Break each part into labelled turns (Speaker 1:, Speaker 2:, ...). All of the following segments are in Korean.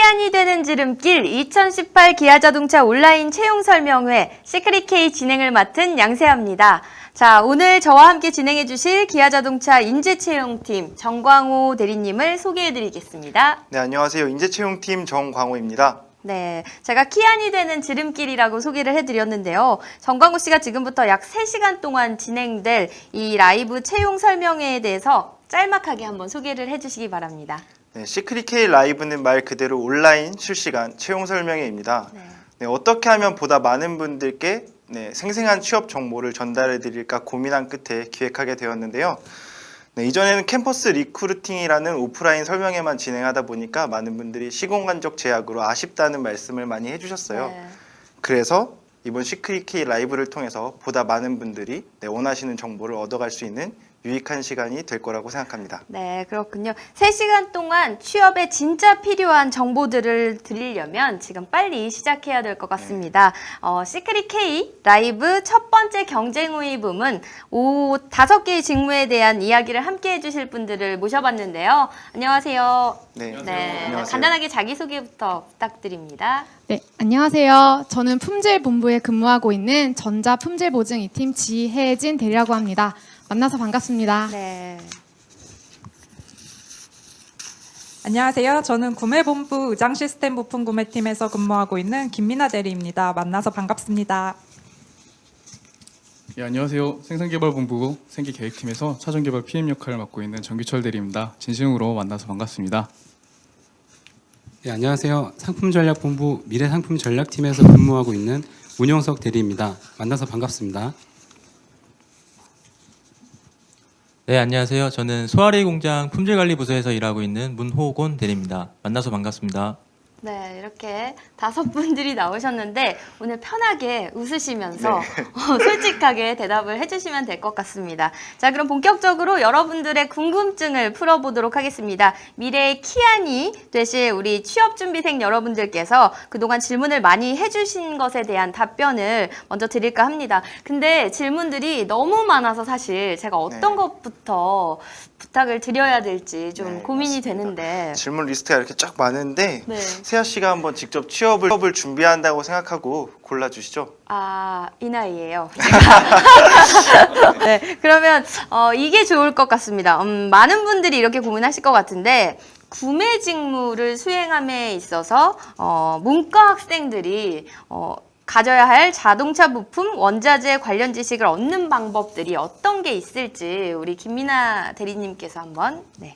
Speaker 1: 키안이 되는 지름길 2018 기아자동차 온라인 채용 설명회 시크릿K 진행을 맡은 양세아입니다. 자, 오늘 저와 함께 진행해 주실 기아자동차 인재채용팀 정광호 대리님을 소개해 드리겠습니다.
Speaker 2: 네, 안녕하세요. 인재채용팀 정광호입니다.
Speaker 1: 네, 제가 키안이 되는 지름길이라고 소개를 해드렸는데요. 정광호 씨가 지금부터 약 3시간 동안 진행될 이 라이브 채용 설명회에 대해서 짤막하게 한번 소개를 해주시기 바랍니다.
Speaker 2: 네, 시크릿K 라이브는 말 그대로 온라인 실시간 채용 설명회입니다. 네, 어떻게 하면 보다 많은 분들께 생생한 취업 정보를 전달해 드릴까 고민한 끝에 기획하게 되었는데요. 네, 이전에는 캠퍼스 리크루팅이라는 오프라인 설명회만 진행하다 보니까 많은 분들이 시공간적 제약으로 아쉽다는 말씀을 많이 해주셨어요.
Speaker 1: 네.
Speaker 2: 그래서 이번 시크릿K 라이브를 통해서 보다 많은 분들이 원하시는 정보를 얻어갈 수 있는 유익한 시간이 될 거라고 생각합니다.
Speaker 1: 네, 그렇군요. 3시간 동안 취업에 진짜 필요한 정보들을 드리려면 지금 빨리 시작해야 될 것 같습니다. 시크릿K 라이브 첫 번째 경쟁우위 부문 오후 5개의 직무에 대한 이야기를 함께 해주실 분들을 모셔봤는데요. 안녕하세요.
Speaker 2: 네,
Speaker 1: 안녕하세요. 간단하게 자기소개부터 부탁드립니다.
Speaker 3: 네, 안녕하세요. 저는 품질본부에 근무하고 있는 전자품질보증 2팀 지혜진 대리라고 합니다. 만나서 반갑습니다.
Speaker 1: 네.
Speaker 4: 안녕하세요. 저는 구매본부 의장시스템 부품구매팀에서 근무하고 있는 김민아 대리입니다. 만나서 반갑습니다.
Speaker 5: 예, 안녕하세요. 생산개발본부 생기계획팀에서 차종개발 PM 역할을 맡고 있는 정규철 대리입니다. 진심으로 만나서 반갑습니다.
Speaker 6: 네, 안녕하세요. 상품전략본부 미래상품전략팀에서 근무하고 있는 문용석 대리입니다. 만나서 반갑습니다.
Speaker 7: 네, 안녕하세요. 저는 소아리 공장 품질관리부서에서 일하고 있는 문호곤 대리입니다. 만나서 반갑습니다.
Speaker 1: 네, 이렇게 5분들이 나오셨는데 오늘 편하게 웃으시면서 솔직하게 대답을 해주시면 될 것 같습니다. 자, 그럼 본격적으로 여러분들의 궁금증을 풀어보도록 하겠습니다. 미래의 키안이 되실 우리 취업준비생 여러분들께서 그동안 질문을 많이 해주신 것에 대한 답변을 먼저 드릴까 합니다. 근데 질문들이 너무 많아서 사실 제가 어떤 것부터 부탁을 드려야 될지 좀 고민이
Speaker 2: 맞습니다.
Speaker 1: 되는데
Speaker 2: 질문 리스트가 이렇게 쫙 많은데
Speaker 1: 네.
Speaker 2: 세아 씨가 한번 직접 취업을 준비한다고 생각하고 골라주시죠.
Speaker 1: 아, 이 나이에요. 제가. 네, 그러면 이게 좋을 것 같습니다. 많은 분들이 이렇게 고민하실 것 같은데 구매 직무를 수행함에 있어서 문과 학생들이 가져야 할 자동차 부품, 원자재 관련 지식을 얻는 방법들이 어떤 게 있을지 우리 김민아 대리님께서 한번
Speaker 4: 네,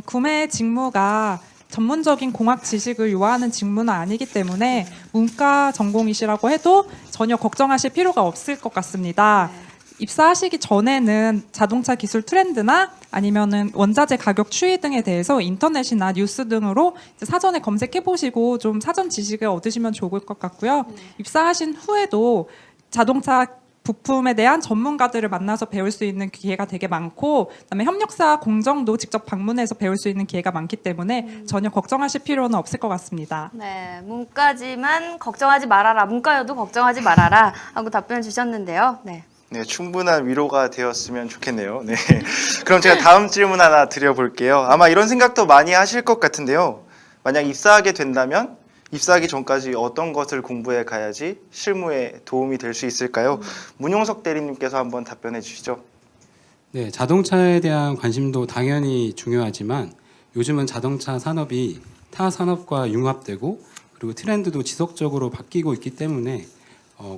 Speaker 4: 구매 직무가 전문적인 공학 지식을 요하는 직무는 아니기 때문에 문과 전공이시라고 해도 전혀 걱정하실 필요가 없을 것 같습니다. 입사하시기 전에는 자동차 기술 트렌드나 아니면은 원자재 가격 추이 등에 대해서 인터넷이나 뉴스 등으로 이제 사전에 검색해 보시고 좀 사전 지식을 얻으시면 좋을 것 같고요. 입사하신 후에도 자동차 부품에 대한 전문가들을 만나서 배울 수 있는 기회가 되게 많고, 그다음에 협력사 공정도 직접 방문해서 배울 수 있는 기회가 많기 때문에 전혀 걱정하실 필요는 없을 것 같습니다.
Speaker 1: 네, 문과지만 걱정하지 말아라, 문과여도 걱정하지 말아라 하고 답변을 주셨는데요. 네.
Speaker 2: 네, 충분한 위로가 되었으면 좋겠네요. 네, 그럼 제가 다음 질문 하나 드려볼게요. 아마 이런 생각도 많이 하실 것 같은데요. 만약 입사하게 된다면 입사하기 전까지 어떤 것을 공부해 가야지 실무에 도움이 될 수 있을까요? 문용석 대리님께서 한번 답변해 주시죠.
Speaker 6: 네, 자동차에 대한 관심도 당연히 중요하지만 요즘은 자동차 산업이 타 산업과 융합되고 그리고 트렌드도 지속적으로 바뀌고 있기 때문에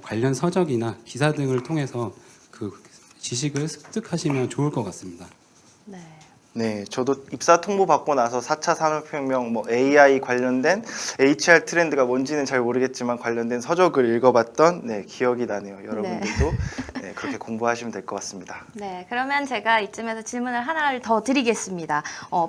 Speaker 6: 관련 서적이나 기사 등을 통해서 그 지식을 습득하시면 좋을 것 같습니다.
Speaker 1: 네.
Speaker 2: 네, 저도 입사 통보 받고 나서 4차 산업혁명, AI 관련된 HR 트렌드가 뭔지는 잘 모르겠지만 관련된 서적을 읽어봤던 기억이 나네요. 여러분들도 그렇게 공부하시면 될 것 같습니다.
Speaker 1: 네, 그러면 제가 이쯤에서 질문을 하나를 더 드리겠습니다.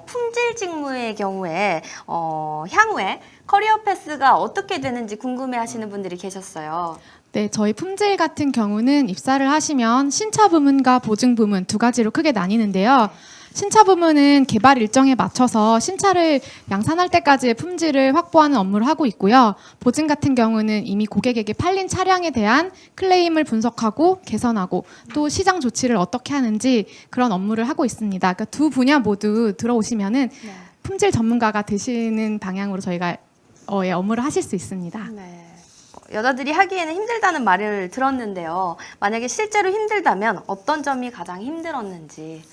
Speaker 1: 품질 직무의 경우에 향후에 커리어 패스가 어떻게 되는지 궁금해하시는 분들이 계셨어요.
Speaker 3: 네, 저희 품질 같은 경우는 입사를 하시면 신차 부문과 보증 부문 두 가지로 크게 나뉘는데요. 신차 부문은 개발 일정에 맞춰서 신차를 양산할 때까지의 품질을 확보하는 업무를 하고 있고요. 보증 같은 경우는 이미 고객에게 팔린 차량에 대한 클레임을 분석하고 개선하고 또 시장 조치를 어떻게 하는지 그런 업무를 하고 있습니다. 그러니까 두 분야 모두 들어오시면은 품질 전문가가 되시는 방향으로 저희가 업무를 하실 수 있습니다.
Speaker 1: 네. 여자들이 하기에는 힘들다는 말을 들었는데요. 만약에 실제로 힘들다면 어떤 점이 가장 힘들었는지.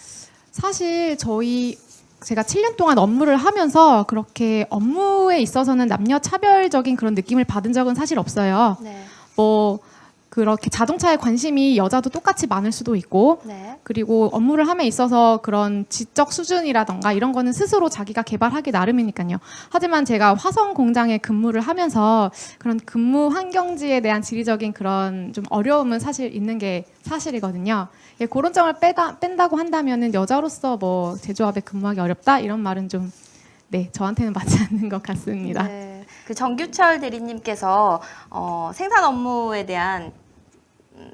Speaker 3: 사실 제가 7년 동안 업무를 하면서 그렇게 업무에 있어서는 남녀 차별적인 그런 느낌을 받은 적은 사실 없어요.
Speaker 1: 네.
Speaker 3: 뭐 그렇게 자동차에 관심이 여자도 똑같이 많을 수도 있고,
Speaker 1: 네.
Speaker 3: 그리고 업무를 함에 있어서 그런 지적 수준이라던가 이런 거는 스스로 자기가 개발하기 나름이니까요. 하지만 제가 화성 공장에 근무를 하면서 그런 근무 환경지에 대한 지리적인 그런 좀 어려움은 사실 있는 게 사실이거든요. 예, 그런 점을 뺀다고 한다면은 여자로서 뭐 제조업에 근무하기 어렵다 이런 말은 좀 네, 저한테는 맞지 않는 것 같습니다.
Speaker 1: 네. 그 정규철 대리님께서 생산 업무에 대한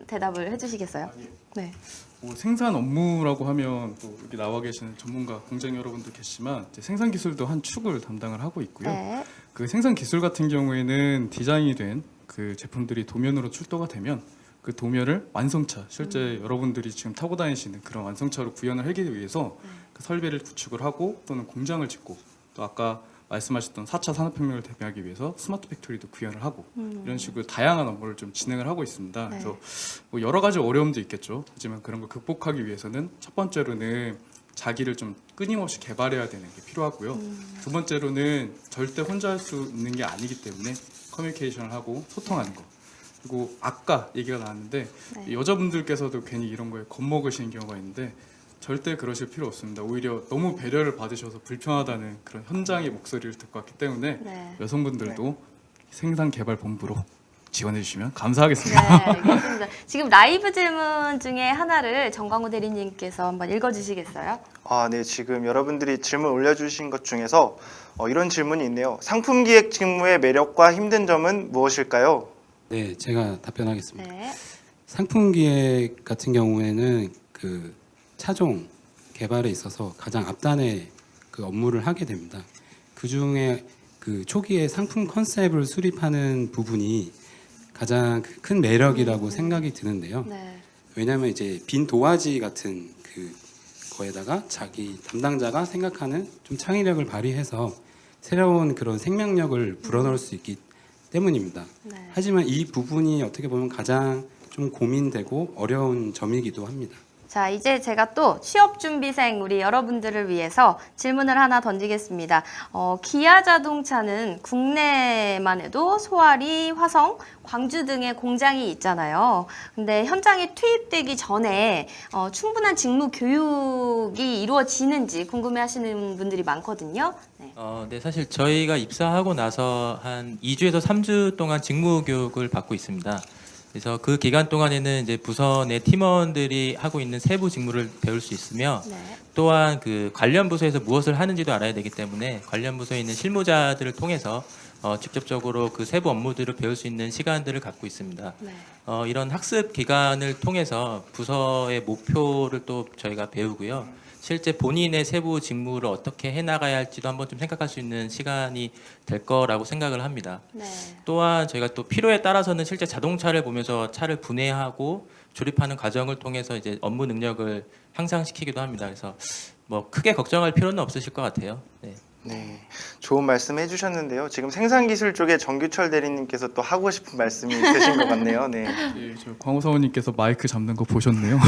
Speaker 1: 대답을 해주시겠어요? 네.
Speaker 5: 뭐 생산 업무라고 하면 또 여기 나와 계시는 전문가 공장 여러분도 계시지만 이제 생산 기술도 한 축을 담당을 하고 있고요.
Speaker 1: 네.
Speaker 5: 그 생산 기술 같은 경우에는 디자인이 된 그 제품들이 도면으로 출도가 되면 그 도면을 완성차, 실제 여러분들이 지금 타고 다니시는 그런 완성차로 구현을 하기 위해서 그 설비를 구축을 하고 또는 공장을 짓고 또 아까 말씀하셨던 4차 산업혁명을 대비하기 위해서 스마트 팩토리도 구현을 하고 이런 식으로 다양한 업무를 좀 진행을 하고 있습니다.
Speaker 1: 네.
Speaker 5: 그래서 뭐 여러 가지 어려움도 있겠죠. 하지만 그런 걸 극복하기 위해서는 첫 번째로는 자기를 좀 끊임없이 개발해야 되는 게 필요하고요. 두 번째로는 절대 혼자 할 수 있는 게 아니기 때문에 커뮤니케이션을 하고 소통하는 거. 그리고 아까 얘기가 나왔는데
Speaker 1: 네.
Speaker 5: 여자분들께서도 괜히 이런 거에 겁먹으시는 경우가 있는데 절대 그러실 필요 없습니다. 오히려 너무 배려를 받으셔서 불편하다는 그런 현장의 목소리를 듣고 왔기 때문에
Speaker 1: 네.
Speaker 5: 여성분들도 생산개발본부로 지원해 주시면 감사하겠습니다.
Speaker 1: 네, 알겠습니다. 지금 라이브 질문 중에 하나를 정광호 대리님께서 한번 읽어주시겠어요?
Speaker 2: 네. 지금 여러분들이 질문 올려주신 것 중에서 이런 질문이 있네요. 상품기획 직무의 매력과 힘든 점은 무엇일까요?
Speaker 6: 네, 제가 답변하겠습니다.
Speaker 1: 네.
Speaker 6: 상품 기획 같은 경우에는 그 차종 개발에 있어서 가장 앞단에 그 업무를 하게 됩니다. 그 중에 그 초기에 상품 컨셉을 수립하는 부분이 가장 큰 매력이라고 생각이 드는데요.
Speaker 1: 네.
Speaker 6: 왜냐하면 이제 빈 도화지 같은 그 거에다가 자기 담당자가 생각하는 좀 창의력을 발휘해서 새로운 그런 생명력을 불어넣을 수 있기 때문입니다.
Speaker 1: 네.
Speaker 6: 하지만 이 부분이 어떻게 보면 가장 좀 고민되고 어려운 점이기도 합니다.
Speaker 1: 자, 이제 제가 또 취업준비생 우리 여러분들을 위해서 질문을 하나 던지겠습니다. 기아 자동차는 국내만 해도 소아리, 화성, 광주 등의 공장이 있잖아요. 근데 현장에 투입되기 전에 충분한 직무 교육이 이루어지는지 궁금해하시는 분들이 많거든요. 네.
Speaker 7: 네, 사실 저희가 입사하고 나서 한 2주에서 3주 동안 직무 교육을 받고 있습니다. 그래서 그 기간 동안에는 이제 부서 내 팀원들이 하고 있는 세부 직무를 배울 수 있으며
Speaker 1: 네.
Speaker 7: 또한 그 관련 부서에서 무엇을 하는지도 알아야 되기 때문에 관련 부서에 있는 실무자들을 통해서 직접적으로 그 세부 업무들을 배울 수 있는 시간들을 갖고 있습니다.
Speaker 1: 네.
Speaker 7: 이런 학습 기간을 통해서 부서의 목표를 또 저희가 배우고요. 실제 본인의 세부 직무를 어떻게 해나가야 할지도 한번 좀 생각할 수 있는 시간이 될 거라고 생각을 합니다.
Speaker 1: 네.
Speaker 7: 또한 저희가 또 필요에 따라서는 실제 자동차를 보면서 차를 분해하고 조립하는 과정을 통해서 이제 업무 능력을 향상시키기도 합니다. 그래서 뭐 크게 걱정할 필요는 없으실 것 같아요. 네.
Speaker 2: 네, 좋은 말씀 해주셨는데요. 지금 생산기술 쪽에 정규철 대리님께서 또 하고 싶은 말씀이 있으신 것 같네요. 네.
Speaker 5: 예, 저 광호 사원님께서 마이크 잡는 거 보셨네요.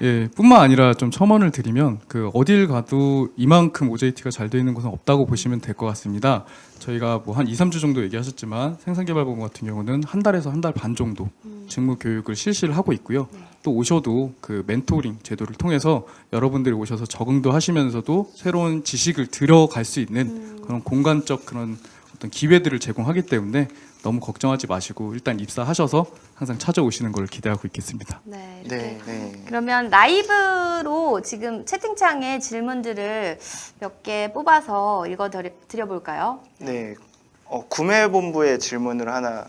Speaker 5: 예, 뿐만 아니라 좀 첨언을 드리면 그 어딜 가도 이만큼 OJT가 잘 돼 있는 곳은 없다고 보시면 될 것 같습니다. 저희가 뭐 한 2, 3주 정도 얘기하셨지만 생산개발본부 같은 경우는 한 달에서 한 달 반 정도 직무 교육을 실시를 하고 있고요. 또 오셔도 그 멘토링 제도를 통해서 여러분들이 오셔서 적응도 하시면서도 새로운 지식을 들어갈 수 있는 그런 공간적 그런 어떤 기회들을 제공하기 때문에 너무 걱정하지 마시고 일단 입사하셔서 항상 찾아오시는 걸 기대하고 있겠습니다.
Speaker 1: 네. 이렇게.
Speaker 2: 네, 네.
Speaker 1: 그러면 라이브로 지금 채팅창에 질문들을 몇 개 뽑아서 읽어드려볼까요?
Speaker 2: 네. 구매본부의 질문을 하나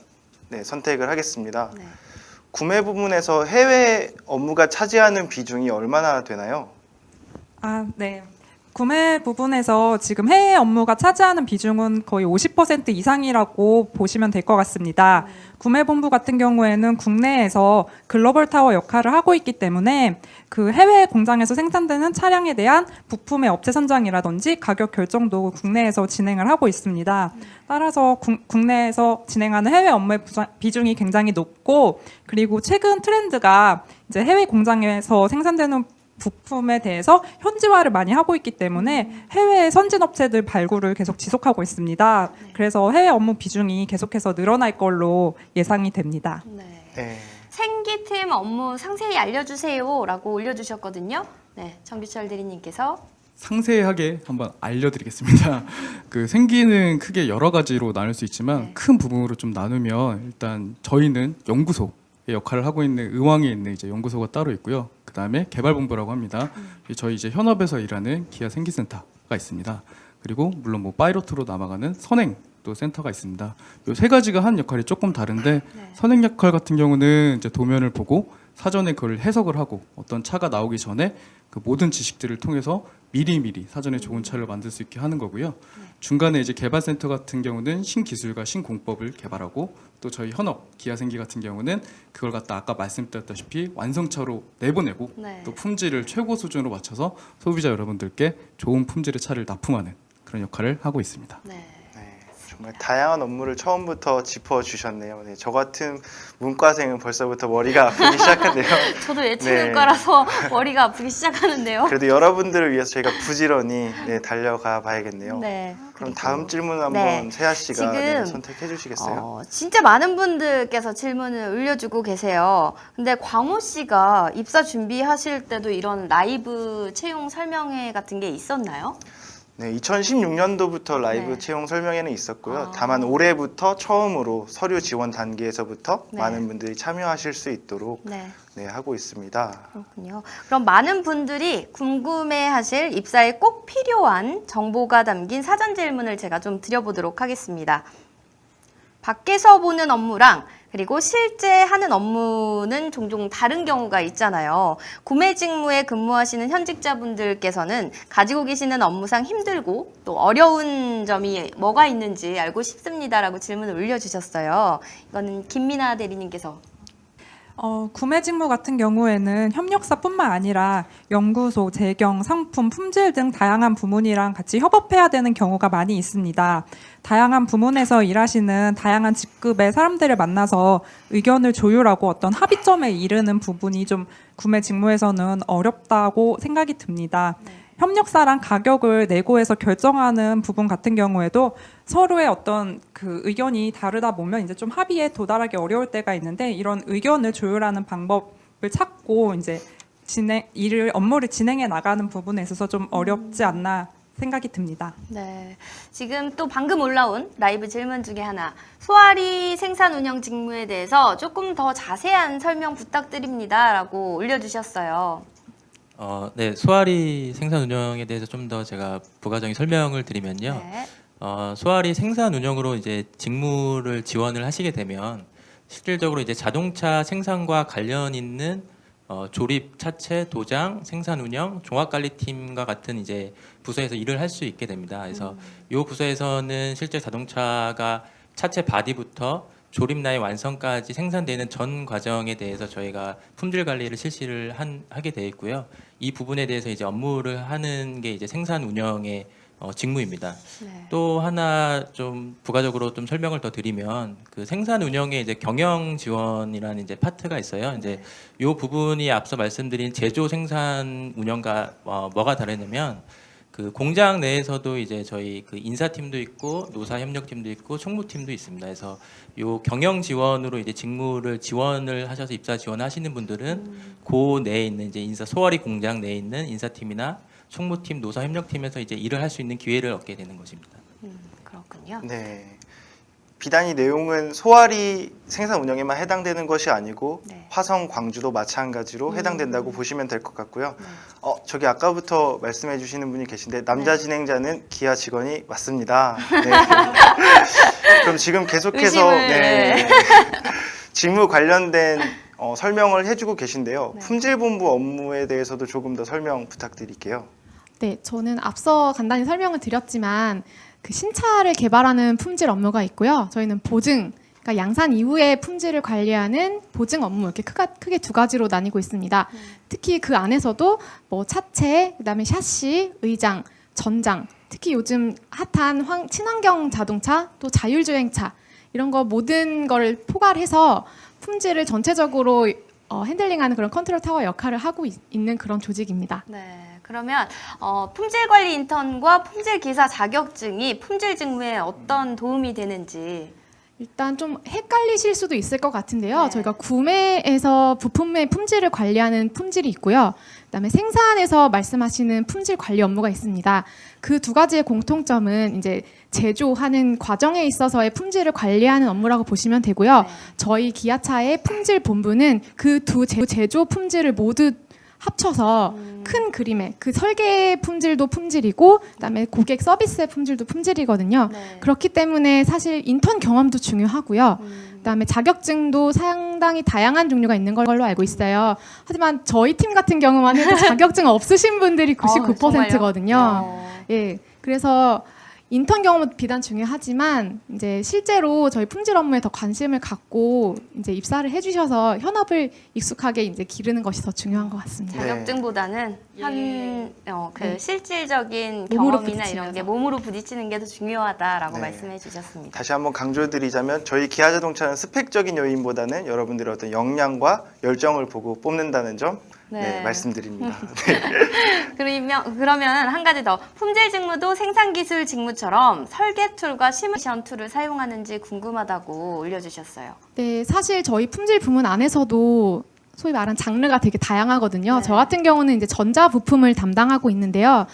Speaker 2: 선택을 하겠습니다.
Speaker 1: 네.
Speaker 2: 구매 부문에서 해외 업무가 차지하는 비중이 얼마나 되나요?
Speaker 4: 네. 구매 부분에서 지금 해외 업무가 차지하는 비중은 거의 50% 이상이라고 보시면 될 것 같습니다. 구매본부 같은 경우에는 국내에서 글로벌 타워 역할을 하고 있기 때문에 그 해외 공장에서 생산되는 차량에 대한 부품의 업체 선정이라든지 가격 결정도 국내에서 진행을 하고 있습니다. 따라서 국내에서 진행하는 해외 업무의 비중이 굉장히 높고, 그리고 최근 트렌드가 이제 해외 공장에서 생산되는 부품에 대해서 현지화를 많이 하고 있기 때문에 해외 선진 업체들 발굴을 계속 지속하고 있습니다. 그래서 해외 업무 비중이 계속해서 늘어날 걸로 예상이 됩니다.
Speaker 1: 네.
Speaker 2: 네.
Speaker 1: 생기팀 업무 상세히 알려주세요라고 올려주셨거든요. 네, 정규철 대리님께서.
Speaker 5: 상세하게 한번 알려드리겠습니다. 그 생기는 크게 여러 가지로 나눌 수 있지만
Speaker 1: 네.
Speaker 5: 큰 부분으로 좀 나누면 일단 저희는 연구소의 역할을 하고 있는 의왕에 있는 이제 연구소가 따로 있고요. 그 다음에 개발본부라고 합니다. 저희 이제 현업에서 일하는 기아 생기센터가 있습니다. 그리고 물론 뭐 파이로트로 남아가는 선행 또 센터가 있습니다. 이 세 가지가 한 역할이 조금 다른데
Speaker 1: 네.
Speaker 5: 선행 역할 같은 경우는 이제 도면을 보고 사전에 그걸 해석을 하고 어떤 차가 나오기 전에 그 모든 지식들을 통해서 미리미리 사전에 좋은 차를 만들 수 있게 하는 거고요. 중간에 이제 개발센터 같은 경우는 신기술과 신공법을 개발하고, 또 저희 현업 기아생기 같은 경우는 그걸 갖다 아까 말씀드렸다시피 완성차로 내보내고
Speaker 1: 네.
Speaker 5: 또 품질을 최고 수준으로 맞춰서 소비자 여러분들께 좋은 품질의 차를 납품하는 그런 역할을 하고 있습니다.
Speaker 1: 네.
Speaker 2: 네, 정말 다양한 업무를 처음부터 짚어주셨네요. 네, 저 같은 문과생은 벌써부터 머리가 아프기 시작한데요.
Speaker 1: 저도 예체능과라서 머리가 아프기 시작하는데요.
Speaker 2: 그래도 여러분들을 위해서 저희가 부지런히 네, 달려가 봐야겠네요.
Speaker 1: 네.
Speaker 2: 그럼
Speaker 1: 그리고
Speaker 2: 다음 질문 한번
Speaker 1: 네.
Speaker 2: 세아 씨가
Speaker 1: 지금
Speaker 2: 네, 선택해 주시겠어요?
Speaker 1: 진짜 많은 분들께서 질문을 올려주고 계세요. 근데 광호 씨가 입사 준비하실 때도 이런 라이브 채용 설명회 같은 게 있었나요?
Speaker 2: 네, 2016년도부터 라이브
Speaker 1: 네.
Speaker 2: 채용 설명회는 있었고요.
Speaker 1: 아.
Speaker 2: 다만 올해부터 처음으로 서류 지원 단계에서부터
Speaker 1: 네.
Speaker 2: 많은 분들이 참여하실 수 있도록
Speaker 1: 네.
Speaker 2: 네, 하고 있습니다.
Speaker 1: 그렇군요. 그럼 많은 분들이 궁금해하실 입사에 꼭 필요한 정보가 담긴 사전 질문을 제가 좀 드려보도록 하겠습니다. 밖에서 보는 업무랑 그리고 실제 하는 업무는 종종 다른 경우가 있잖아요. 구매 직무에 근무하시는 현직자분들께서는 가지고 계시는 업무상 힘들고 또 어려운 점이 뭐가 있는지 알고 싶습니다라고 질문을 올려주셨어요. 이거는 김민아 대리님께서.
Speaker 4: 구매 직무 같은 경우에는 협력사뿐만 아니라 연구소, 재경, 상품, 품질 등 다양한 부문이랑 같이 협업해야 되는 경우가 많이 있습니다. 다양한 부문에서 일하시는 다양한 직급의 사람들을 만나서 의견을 조율하고 어떤 합의점에 이르는 부분이 좀 구매 직무에서는 어렵다고 생각이 듭니다. 협력사랑 가격을 내고해서 결정하는 부분 같은 경우에도 서로의 어떤 그 의견이 다르다 보면 이제 좀 합의에 도달하기 어려울 때가 있는데, 이런 의견을 조율하는 방법을 찾고 이제 업무를 진행해 나가는 부분에 있어서 좀 어렵지 않나 생각이 듭니다.
Speaker 1: 네, 지금 또 방금 올라온 라이브 질문 중에 하나, 소아리 생산 운영 직무에 대해서 조금 더 자세한 설명 부탁드립니다라고 올려주셨어요.
Speaker 7: 네, 소아리 생산 운영에 대해서 좀 더 제가 부가적인 설명을 드리면요.
Speaker 1: 네.
Speaker 7: 소아리 생산 운영으로 이제 직무를 지원을 하시게 되면 실질적으로 이제 자동차 생산과 관련 있는 조립, 차체, 도장, 생산 운영, 종합관리팀과 같은 이제 부서에서 일을 할 수 있게 됩니다. 그래서 이 부서에서는 실제 자동차가 차체 바디부터 조립 라인 완성까지 생산되는 전 과정에 대해서 저희가 품질 관리를 실시를 하게 돼 있고요. 이 부분에 대해서 이제 업무를 하는 게 이제 생산 운영의 직무입니다.
Speaker 1: 네.
Speaker 7: 또 하나 좀 부가적으로 좀 설명을 더 드리면, 그 생산 운영에 이제 경영 지원이라는 이제 파트가 있어요. 이제 이 부분이 앞서 말씀드린 제조 생산 운영과 뭐가 다르냐면, 그 공장 내에서도 이제 저희 그 인사팀도 있고 노사 협력팀도 있고 총무팀도 있습니다. 그래서 요 경영 지원으로 이제 직무를 지원을 하셔서 입사 지원하시는 분들은 그 내에 있는 이제 소아리 공장 내에 있는 인사팀이나 총무팀, 노사 협력팀에서 이제 일을 할 수 있는 기회를 얻게 되는 것입니다.
Speaker 1: 그렇군요.
Speaker 2: 네. 비단 이 내용은 소아리 생산 운영에만 해당되는 것이 아니고
Speaker 1: 네.
Speaker 2: 화성, 광주도 마찬가지로 해당된다고 보시면 될 것 같고요.
Speaker 1: 네.
Speaker 2: 저기 아까부터 말씀해 주시는 분이 계신데 남자
Speaker 1: 네.
Speaker 2: 진행자는 기아 직원이 맞습니다. 네. 그럼 지금 계속해서
Speaker 1: 의심을, 네.
Speaker 2: 직무 관련된 설명을 해주고 계신데요.
Speaker 1: 네.
Speaker 2: 품질본부 업무에 대해서도 조금 더 설명 부탁드릴게요.
Speaker 3: 네, 저는 앞서 간단히 설명을 드렸지만 그 신차를 개발하는 품질 업무가 있고요. 저희는 보증, 그러니까 양산 이후에 품질을 관리하는 보증 업무 이렇게 크게 두 가지로 나뉘고 있습니다. 특히 그 안에서도 뭐 차체, 그다음에 샤시, 의장, 전장, 특히 요즘 핫한 친환경 자동차, 또 자율주행차 이런 거 모든 걸 포괄해서 품질을 전체적으로 핸들링하는 그런 컨트롤 타워 역할을 하고 있는 그런 조직입니다.
Speaker 1: 네. 그러면 품질관리 인턴과 품질기사 자격증이 품질 직무에 어떤 도움이 되는지.
Speaker 3: 일단 좀 헷갈리실 수도 있을 것 같은데요.
Speaker 1: 네.
Speaker 3: 저희가 구매에서 부품의 품질을 관리하는 품질이 있고요. 그다음에 생산에서 말씀하시는 품질 관리 업무가 있습니다. 그 두 가지의 공통점은 이제 제조하는 과정에 있어서의 품질을 관리하는 업무라고 보시면 되고요.
Speaker 1: 네.
Speaker 3: 저희 기아차의 품질 본부는 그 두 제조 품질을 모두 합쳐서 큰 그림의 그 설계 품질도 품질이고 그다음에 고객 서비스의 품질도 품질이거든요.
Speaker 1: 네.
Speaker 3: 그렇기 때문에 사실 인턴 경험도 중요하고요. 그다음에 자격증도 상당히 다양한 종류가 있는 걸로 알고 있어요. 하지만 저희 팀 같은 경우만 해도 자격증 없으신 분들이 99%거든요. 예, 그래서 인턴 경험은 비단 중요하지만 이제 실제로 저희 품질 업무에 더 관심을 갖고 이제 입사를 해주셔서 현업을 익숙하게 이제 기르는 것이 더 중요한 것 같습니다.
Speaker 1: 자격증보다는 그
Speaker 3: 네.
Speaker 1: 실질적인
Speaker 3: 몸으로
Speaker 1: 경험이나 이런 게
Speaker 3: 부딪히면서.
Speaker 1: 몸으로 부딪히는 게 더 중요하다라고
Speaker 2: 네.
Speaker 1: 말씀해 주셨습니다.
Speaker 2: 다시 한번 강조드리자면 저희 기아자동차는 스펙적인 요인보다는 여러분들의 어떤 역량과 열정을 보고 뽑는다는 점
Speaker 1: 네.
Speaker 2: 말씀드립니다.
Speaker 1: 그러면 한 가지 더. 품질 직무도 생산기술 직무처럼 설계 툴과 시뮬레이션 툴을 사용하는지 궁금하다고 올려주셨어요.
Speaker 3: 네, 사실 저희 품질 부문 안에서도 소위 말하는 장르가 되게 다양하거든요.
Speaker 1: 네.
Speaker 3: 저 같은 경우는 이제 전자 부품을 담당하고 있는데요.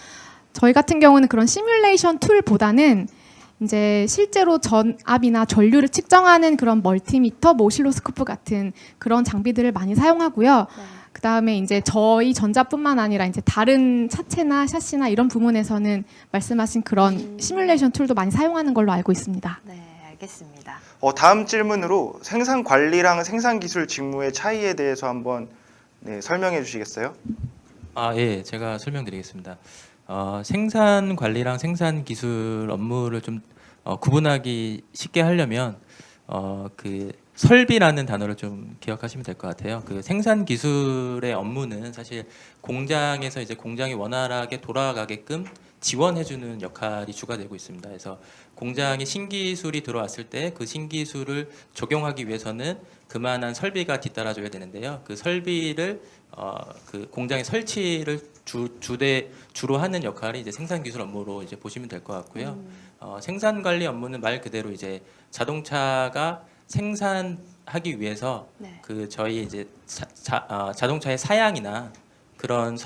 Speaker 3: 저희 같은 경우는 그런 시뮬레이션 툴보다는 이제 실제로 전압이나 전류를 측정하는 그런 멀티미터, 오실로스코프 같은 그런 장비들을 많이 사용하고요.
Speaker 1: 네.
Speaker 3: 그다음에 이제 저희 전자뿐만 아니라 이제 다른 차체나 샤시나 이런 부문에서는 말씀하신 그런 시뮬레이션 툴도 많이 사용하는 걸로 알고 있습니다.
Speaker 1: 네, 알겠습니다.
Speaker 2: 다음 질문으로 생산 관리랑 생산 기술 직무의 차이에 대해서 한번 설명해 주시겠어요?
Speaker 7: 예, 제가 설명드리겠습니다. 생산 관리랑 생산 기술 업무를 좀 구분하기 쉽게 하려면 그 설비라는 단어를 좀 기억하시면 될 것 같아요. 그 생산 기술의 업무는 사실 공장에서 이제 공장이 원활하게 돌아가게끔 지원해주는 역할이 주가 되고 있습니다. 그래서 공장에 신기술이 들어왔을 때 그 신기술을 적용하기 위해서는 그만한 설비가 뒤따라줘야 되는데요. 그 설비를 그 공장의 설치를 주로 하는 역할이 이제 생산 기술 업무로 이제 보시면 될 것 같고요. 생산 관리 업무는 말 그대로 이제 자동차가 생산하기 위해서
Speaker 1: 네.
Speaker 7: 그 저희 이제 자동차의 사양이나 그런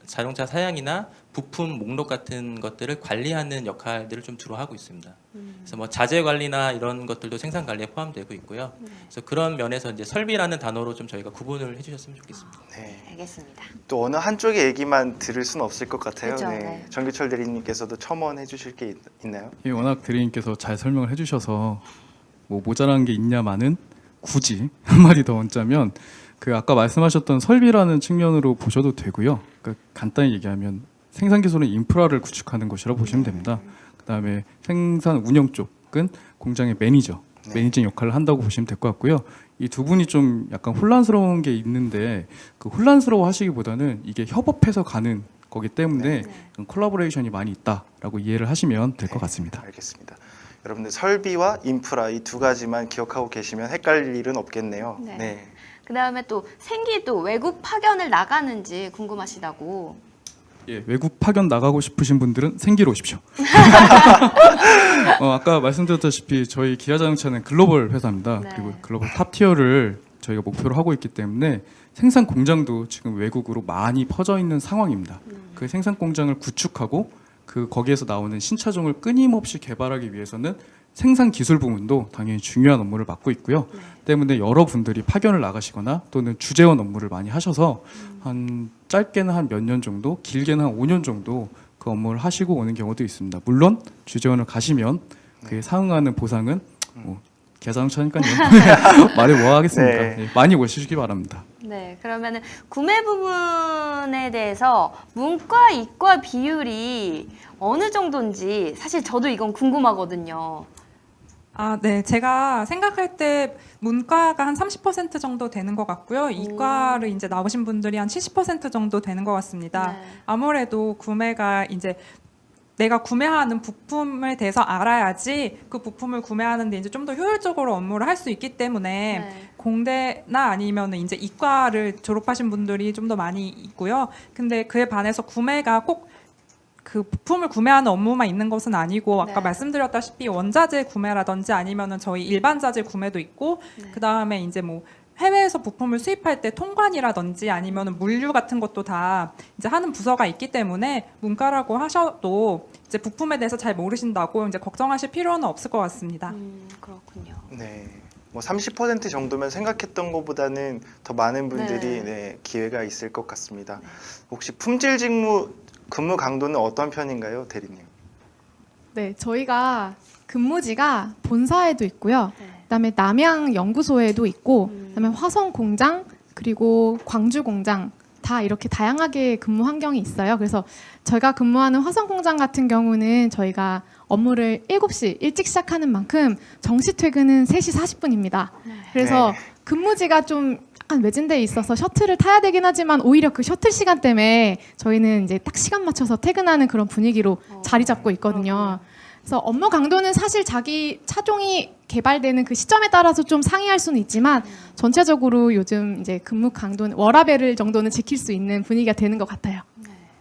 Speaker 7: 자동차 사양이나 부품 목록 같은 것들을 관리하는 역할들을 좀 주로 하고 있습니다. 그래서 뭐 자재 관리나 이런 것들도 생산 관리에 포함되고 있고요. 그래서 그런 면에서 이제 설비라는 단어로 좀 저희가 구분을 해주셨으면 좋겠습니다.
Speaker 2: 네.
Speaker 1: 알겠습니다.
Speaker 2: 또 어느 한쪽의 얘기만 들을 수는 없을 것 같아요.
Speaker 1: 그렇죠,
Speaker 2: 네.
Speaker 1: 네.
Speaker 2: 정규철 대리님께서도 첨언해 주실 게 있나요?
Speaker 5: 예, 워낙 대리님께서 잘 설명을 해주셔서 뭐 모자란 게 있냐마는 굳이 한 마디 더 얹자면 그 아까 말씀하셨던 설비라는 측면으로 보셔도 되고요. 그러니까 간단히 얘기하면 생산 기술은 인프라를 구축하는 것이라고 보시면 됩니다. 그다음에 생산 운영 쪽은 공장의 매니저, 매니징 역할을 한다고 보시면 될 것 같고요. 이 두 분이 좀 약간 혼란스러운 게 있는데 그 혼란스러워 하시기보다는 이게 협업해서 가는 거기 때문에 콜라보레이션이 많이 있다라고 이해를 하시면 될 것 같습니다.
Speaker 2: 알겠습니다. 여러분들 설비와 인프라 이 두 가지만 기억하고 계시면 헷갈릴 일은 없겠네요.
Speaker 1: 네.
Speaker 2: 네.
Speaker 1: 그 다음에 또 생기도 외국 파견을 나가는지 궁금하시다고.
Speaker 5: 예, 외국 파견 나가고 싶으신 분들은 생기로 오십시오. 아까 말씀드렸다시피 저희 기아자동차는 글로벌 회사입니다.
Speaker 1: 네.
Speaker 5: 그리고 글로벌 탑티어를 저희가 목표로 하고 있기 때문에 생산 공장도 지금 외국으로 많이 퍼져 있는 상황입니다. 그 생산 공장을 구축하고 그 거기에서 나오는 신차종을 끊임없이 개발하기 위해서는 생산 기술 부문도 당연히 중요한 업무를 맡고 있고요. 때문에 여러분들이 파견을 나가시거나 또는 주재원 업무를 많이 하셔서 한 짧게는 한 몇 년 정도, 길게는 한 5년 정도 그 업무를 하시고 오는 경우도 있습니다. 물론 주재원을 가시면 그에 상응하는 보상은 뭐 자동차니까요. 말을 뭐 하겠습니까?
Speaker 2: 네.
Speaker 5: 예, 많이 오시기 바랍니다.
Speaker 1: 네, 그러면은 구매 부분에 대해서 문과, 이과 비율이 어느 정도인지 사실 저도 이건 궁금하거든요.
Speaker 4: 아, 네. 제가 생각할 때 문과가 한 30% 정도 되는 것 같고요. 이과를 이제 나오신 분들이 한 70% 정도 되는 것 같습니다.
Speaker 1: 네.
Speaker 4: 아무래도 구매가 이제 내가 구매하는 부품에 대해서 알아야지 그 부품을 구매하는데 이제 좀 더 효율적으로 업무를 할 수 있기 때문에
Speaker 1: 네.
Speaker 4: 공대나 아니면 이제 이과를 졸업하신 분들이 좀 더 많이 있고요. 근데 그에 반해서 구매가 꼭 그 부품을 구매하는 업무만 있는 것은 아니고 아까
Speaker 1: 네.
Speaker 4: 말씀드렸다시피 원자재 구매라든지 아니면은 저희 일반 자재 구매도 있고
Speaker 1: 네.
Speaker 4: 그 다음에 이제 뭐 해외에서 부품을 수입할 때 통관이라든지 아니면은 물류 같은 것도 다 이제 하는 부서가 있기 때문에 문과라고 하셔도 이제 부품에 대해서 잘 모르신다고 이제 걱정하실 필요는 없을 것 같습니다.
Speaker 1: 그렇군요.
Speaker 2: 네. 뭐 30% 정도면 생각했던 것보다는 더 많은 분들이
Speaker 1: 네.
Speaker 2: 네, 기회가 있을 것 같습니다. 혹시 품질 직무 근무 강도는 어떤 편인가요, 대리님?
Speaker 3: 네, 저희가 근무지가 본사에도 있고요.
Speaker 1: 네.
Speaker 3: 그다음에 남양 연구소에도 있고,
Speaker 1: 음.
Speaker 3: 그다음에 화성 공장 그리고 광주 공장 다 이렇게 다양하게 근무 환경이 있어요. 그래서 저희가 근무하는 화성 공장 같은 경우는 저희가 업무를 7시 일찍 시작하는 만큼 정시 퇴근은 3시 40분입니다. 그래서
Speaker 2: 네.
Speaker 3: 근무지가 좀 약간 외진데 있어서 셔틀을 타야 되긴 하지만 오히려 그 셔틀 시간 때문에 저희는 이제 딱 시간 맞춰서 퇴근하는 그런 분위기로 자리 잡고 있거든요. 그래서 업무 강도는 사실 자기 차종이 개발되는 그 시점에 따라서 좀 상이할 수는 있지만 전체적으로 요즘 이제 근무 강도는 워라벨을 정도는 지킬 수 있는 분위기가 되는 것 같아요.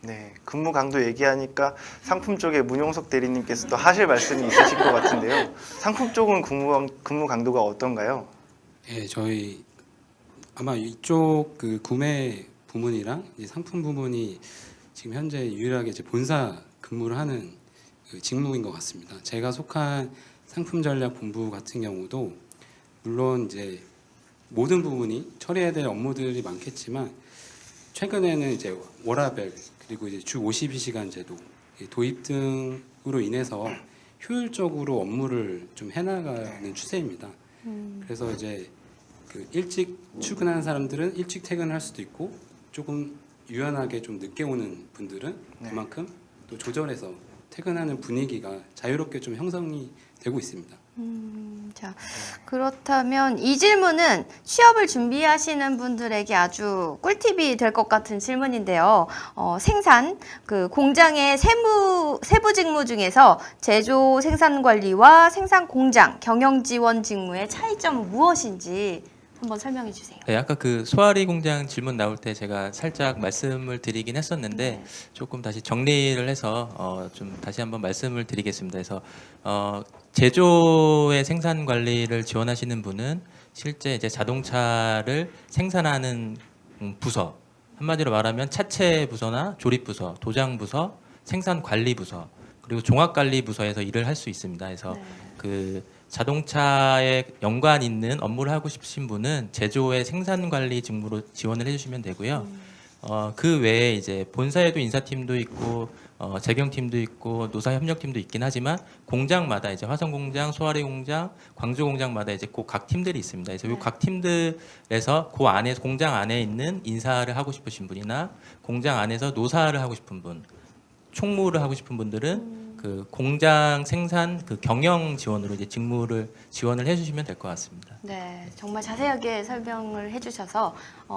Speaker 2: 네, 근무 강도 얘기하니까 상품 쪽에 문용석 대리님께서도 하실 말씀이 있으실 것 같은데요. 상품 쪽은 근무 강도가 어떤가요?
Speaker 6: 예, 저희 아마 이쪽 그 구매 부문이랑 이제 상품 부문이 지금 현재 유일하게 이제 본사 근무를 하는 그 직무인 것 같습니다. 제가 속한 상품 전략 본부 같은 경우도 물론 이제 모든 부분이 처리해야 될 업무들이 많겠지만 최근에는 이제 워라벨 그리고 이제 주 52시간 제도 도입 등으로 인해서 효율적으로 업무를 좀 해나가는 추세입니다. 그래서 이제 그 일찍 출근하는 사람들은 일찍 퇴근을 할 수도 있고 조금 유연하게 좀 늦게 오는 분들은
Speaker 2: 네.
Speaker 6: 그만큼 또 조절해서 퇴근하는 분위기가 자유롭게 좀 형성이 되고 있습니다.
Speaker 1: 자, 그렇다면 이 질문은 취업을 준비하시는 분들에게 아주 꿀팁이 될 것 같은 질문인데요. 생산, 그 공장의 세부 직무 중에서 제조 생산 관리와 생산 공장 경영 지원 직무의 차이점은 무엇인지 한번 설명해 주세요.
Speaker 7: 네, 아까 그 소아리 공장 질문 나올 때 제가 살짝 말씀을 드리긴 했었는데 조금 다시 정리를 해서 좀 다시 한번 말씀을 드리겠습니다. 그래서 제조의 생산 관리를 지원하시는 분은 실제 이제 자동차를 생산하는 부서, 한마디로 말하면 차체 부서나 조립 부서, 도장 부서, 생산 관리 부서, 그리고 종합 관리 부서에서 일을 할 수 있습니다. 그래서 그 자동차에 연관 있는 업무를 하고 싶으신 분은 제조의 생산 관리 직무로 지원을 해주시면 되고요. 그 외에 이제 본사에도 인사팀도 있고 재경팀도 있고 노사협력팀도 있긴 하지만 공장마다 이제 화성공장, 소아리 공장, 광주 공장마다 이제 꼭 각 팀들이 있습니다. 그래서 이 각 팀들에서 그 안에 공장 안에 있는 인사를 하고 싶으신 분이나 공장 안에서 노사를 하고 싶은 분, 총무를 하고 싶은 분들은 그 공장 생산 그 경영 지원으로 이제 직무를 지원을 해주시면 될 것 같습니다.
Speaker 1: 네, 정말 자세하게 설명을 해주셔서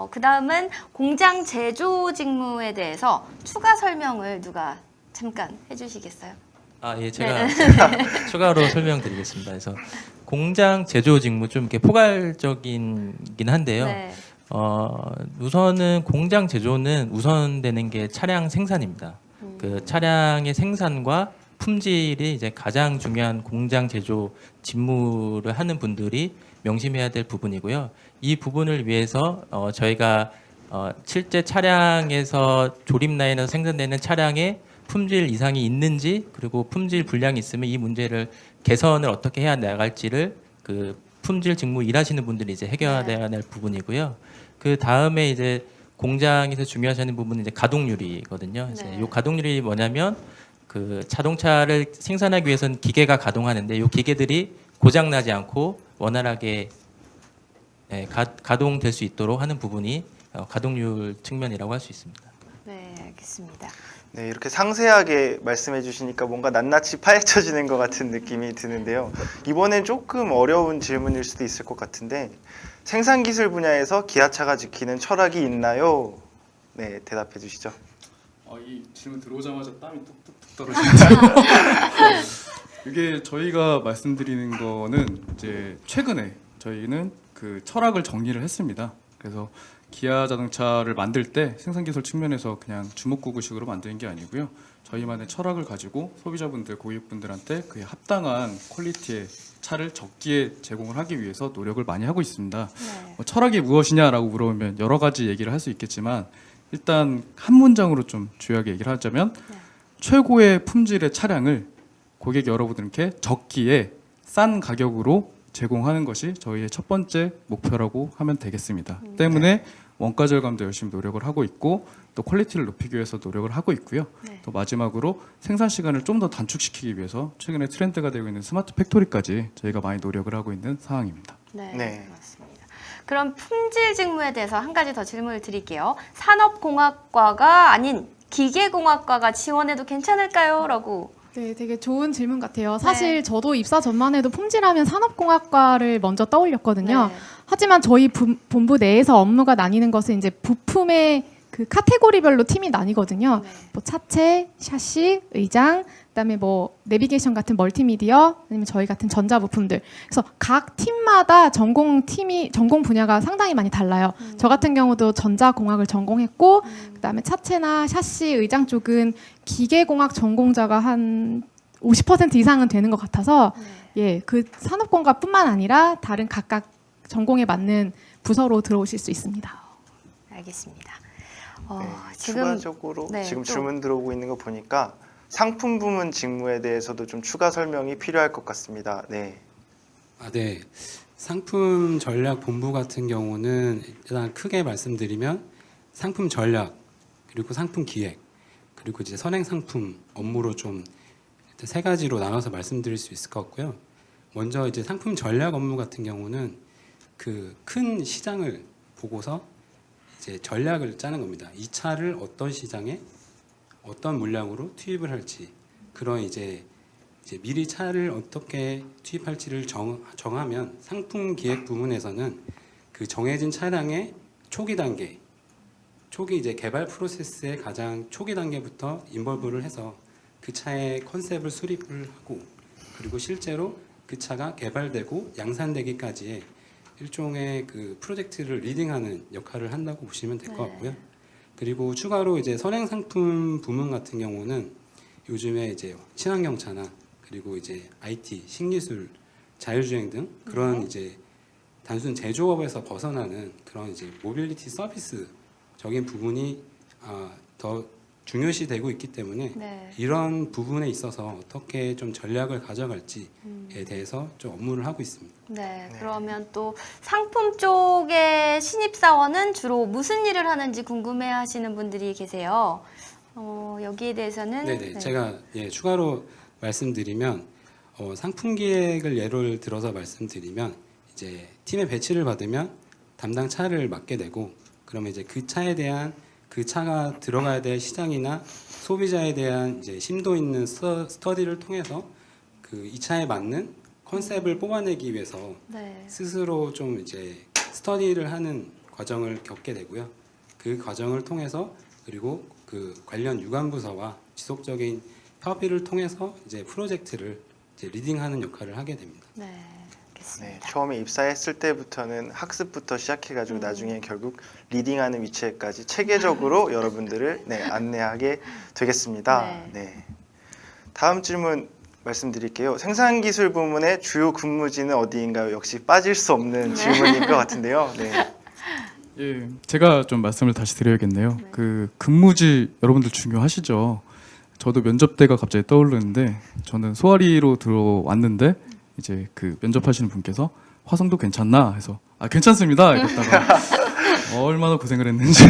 Speaker 1: 그 다음은 공장 제조 직무에 대해서 추가 설명을 누가 잠깐 해주시겠어요?
Speaker 7: 아, 예, 제가 추가로 설명드리겠습니다. 그래서 공장 제조 직무 좀 이렇게 포괄적이긴 한데요.
Speaker 1: 네.
Speaker 7: 우선은 공장 제조는 우선되는 게 차량 생산입니다. 그 차량의 생산과 품질이 이제 가장 중요한 공장 제조 직무를 하는 분들이 명심해야 될 부분이고요. 이 부분을 위해서 저희가 실제 차량에서 조립 라인에서 생산되는 차량의 품질 이상이 있는지 그리고 품질 불량이 있으면 이 문제를 개선을 어떻게 해야 나갈지를 그 품질 직무 일하시는 분들이 이제 해결해야 될 부분이고요. 그 다음에 이제 공장에서 중요하시는 부분은 이제 가동률이거든요. 그래서
Speaker 1: 네.
Speaker 7: 이 가동률이 뭐냐면 그 자동차를 생산하기 위해서는 기계가 가동하는데 이 기계들이 고장 나지 않고 원활하게 가동될 수 있도록 하는 부분이 가동률 측면이라고 할 수 있습니다.
Speaker 1: 네, 알겠습니다.
Speaker 2: 네, 이렇게 상세하게 말씀해 주시니까 뭔가 낱낱이 파헤쳐지는 것 같은 느낌이 드는데요. 이번엔 조금 어려운 질문일 수도 있을 것 같은데 생산기술 분야에서 기아차가 지키는 철학이 있나요? 네, 대답해 주시죠.
Speaker 5: 이 질문 들어오자마자 땀이 뚝뚝뚝 떨어지네요. 이게 저희가 말씀드리는 거는 이제 최근에 저희는 그 철학을 정리를 했습니다. 그래서 기아 자동차를 만들 때 생산기술 측면에서 그냥 주먹구구식으로 만드는 게 아니고요. 저희만의 철학을 가지고 소비자분들, 고객분들한테 그에 합당한 퀄리티의 차를 적기에 제공을 하기 위해서 노력을 많이 하고 있습니다.
Speaker 1: 네.
Speaker 5: 철학이 무엇이냐라고 물어보면 여러 가지 얘기를 할 수 있겠지만 일단 한 문장으로 좀 주요하게 얘기를 하자면
Speaker 1: 네.
Speaker 5: 최고의 품질의 차량을 고객 여러분들께 적기에 싼 가격으로 제공하는 것이 저희의 첫 번째 목표라고 하면 되겠습니다. 때문에 원가 절감도 열심히 노력을 하고 있고 또 퀄리티를 높이기 위해서 노력을 하고 있고요.
Speaker 1: 네.
Speaker 5: 또 마지막으로 생산 시간을 좀 더 단축시키기 위해서 최근에 트렌드가 되고 있는 스마트 팩토리까지 저희가 많이 노력을 하고 있는 상황입니다.
Speaker 1: 네,
Speaker 2: 네.
Speaker 1: 맞습니다. 그럼 품질 직무에 대해서 한 가지 더 질문을 드릴게요. 산업공학과가 아닌 기계공학과가 지원해도 괜찮을까요? 라고.
Speaker 3: 네, 되게 좋은 질문 같아요. 사실 저도 입사 전만 해도 품질하면 산업공학과를 먼저 떠올렸거든요.
Speaker 1: 네.
Speaker 3: 하지만 저희 본부 내에서 업무가 나뉘는 것은 이제 부품의 그 카테고리별로 팀이 나뉘거든요.
Speaker 1: 네.
Speaker 3: 뭐 차체, 샤시, 의장, 그다음에 뭐 내비게이션 같은 멀티미디어, 아니면 저희 같은 전자 부품들. 그래서 각 팀마다 전공 분야가 상당히 많이 달라요. 저 같은 경우도 전자공학을 전공했고, 그다음에 차체나 샤시, 의장 쪽은 기계공학 전공자가 한 50% 이상은 되는 것 같아서 예, 그 산업공학뿐만 아니라 다른 각각 전공에 맞는 부서로 들어오실 수 있습니다.
Speaker 1: 알겠습니다.
Speaker 2: 네,
Speaker 1: 지금
Speaker 2: 추가적으로
Speaker 1: 네,
Speaker 2: 지금
Speaker 1: 또.
Speaker 2: 질문 들어오고 있는 거 보니까 상품 부문 직무에 대해서도 좀 추가 설명이 필요할 것 같습니다. 네.
Speaker 6: 네. 상품 전략 본부 같은 경우는 일단 크게 말씀드리면 상품 전략 그리고 상품 기획 그리고 이제 선행 상품 업무로 좀 세 가지로 나눠서 말씀드릴 수 있을 것 같고요. 먼저 이제 상품 전략 업무 같은 경우는 그 큰 시장을 보고서 이제 전략을 짜는 겁니다. 이 차를 어떤 시장에 어떤 물량으로 투입을 할지 그런 이제 미리 차를 어떻게 투입할지를 정하면 상품 기획 부문에서는 그 정해진 차량의 초기 단계, 초기 이제 개발 프로세스의 가장 초기 단계부터 인볼브를 해서 그 차의 컨셉을 수립을 하고 그리고 실제로 그 차가 개발되고 양산되기까지의 일종의 그 프로젝트를 리딩하는 역할을 한다고 보시면 될 것 같고요. 그리고 추가로 이제 선행 상품 부문 같은 경우는 요즘에 이제 친환경차나 그리고 이제 IT, 신기술, 자율주행 등 그런 이제 단순 제조업에서 벗어나는 그런 이제 모빌리티 서비스적인 부분이 더 중요시되고 있기 때문에
Speaker 1: 네.
Speaker 6: 이런 부분에 있어서 어떻게 좀 전략을 가져갈지에 대해서 좀 업무를 하고 있습니다.
Speaker 1: 네, 그러면 또 상품 쪽의 신입사원은 주로 무슨 일을 하는지 궁금해하시는 분들이 계세요. 여기에 대해서는
Speaker 6: 네네. 제가 추가로 말씀드리면 상품 기획을 예를 들어서 말씀드리면 이제 팀에 배치를 받으면 담당 차를 맡게 되고 그러면 이제 그 차에 대한 그 차가 들어가야 될 시장이나 소비자에 대한 이제 심도 있는 스터디를 통해서 그 이 차에 맞는 컨셉을 뽑아내기 위해서
Speaker 1: 네.
Speaker 6: 스스로 좀 이제 스터디를 하는 과정을 겪게 되고요. 그 과정을 통해서 그리고 그 관련 유관부서와 지속적인 협의를 통해서 이제 프로젝트를 이제 리딩하는 역할을 하게 됩니다.
Speaker 1: 네,
Speaker 2: 네,
Speaker 1: 알겠습니다.
Speaker 2: 처음에 입사했을 때부터는 학습부터 시작해가지고 나중에 결국 리딩하는 위치에까지 체계적으로 여러분들을 안내하게 되겠습니다. 네. 다음 질문 말씀드릴게요. 생산기술 부문의 주요 근무지는 어디인가요? 역시 빠질 수 없는 질문인 것 같은데요. 네.
Speaker 5: 예, 제가 좀 말씀을 다시 드려야겠네요. 그 근무지 여러분들 중요하시죠. 저도 면접 때가 갑자기 떠오르는데 저는 소아리로 들어왔는데 이제 그 면접하시는 분께서 화성도 괜찮나 해서 괜찮습니다 이랬다가 얼마나 고생을 했는지.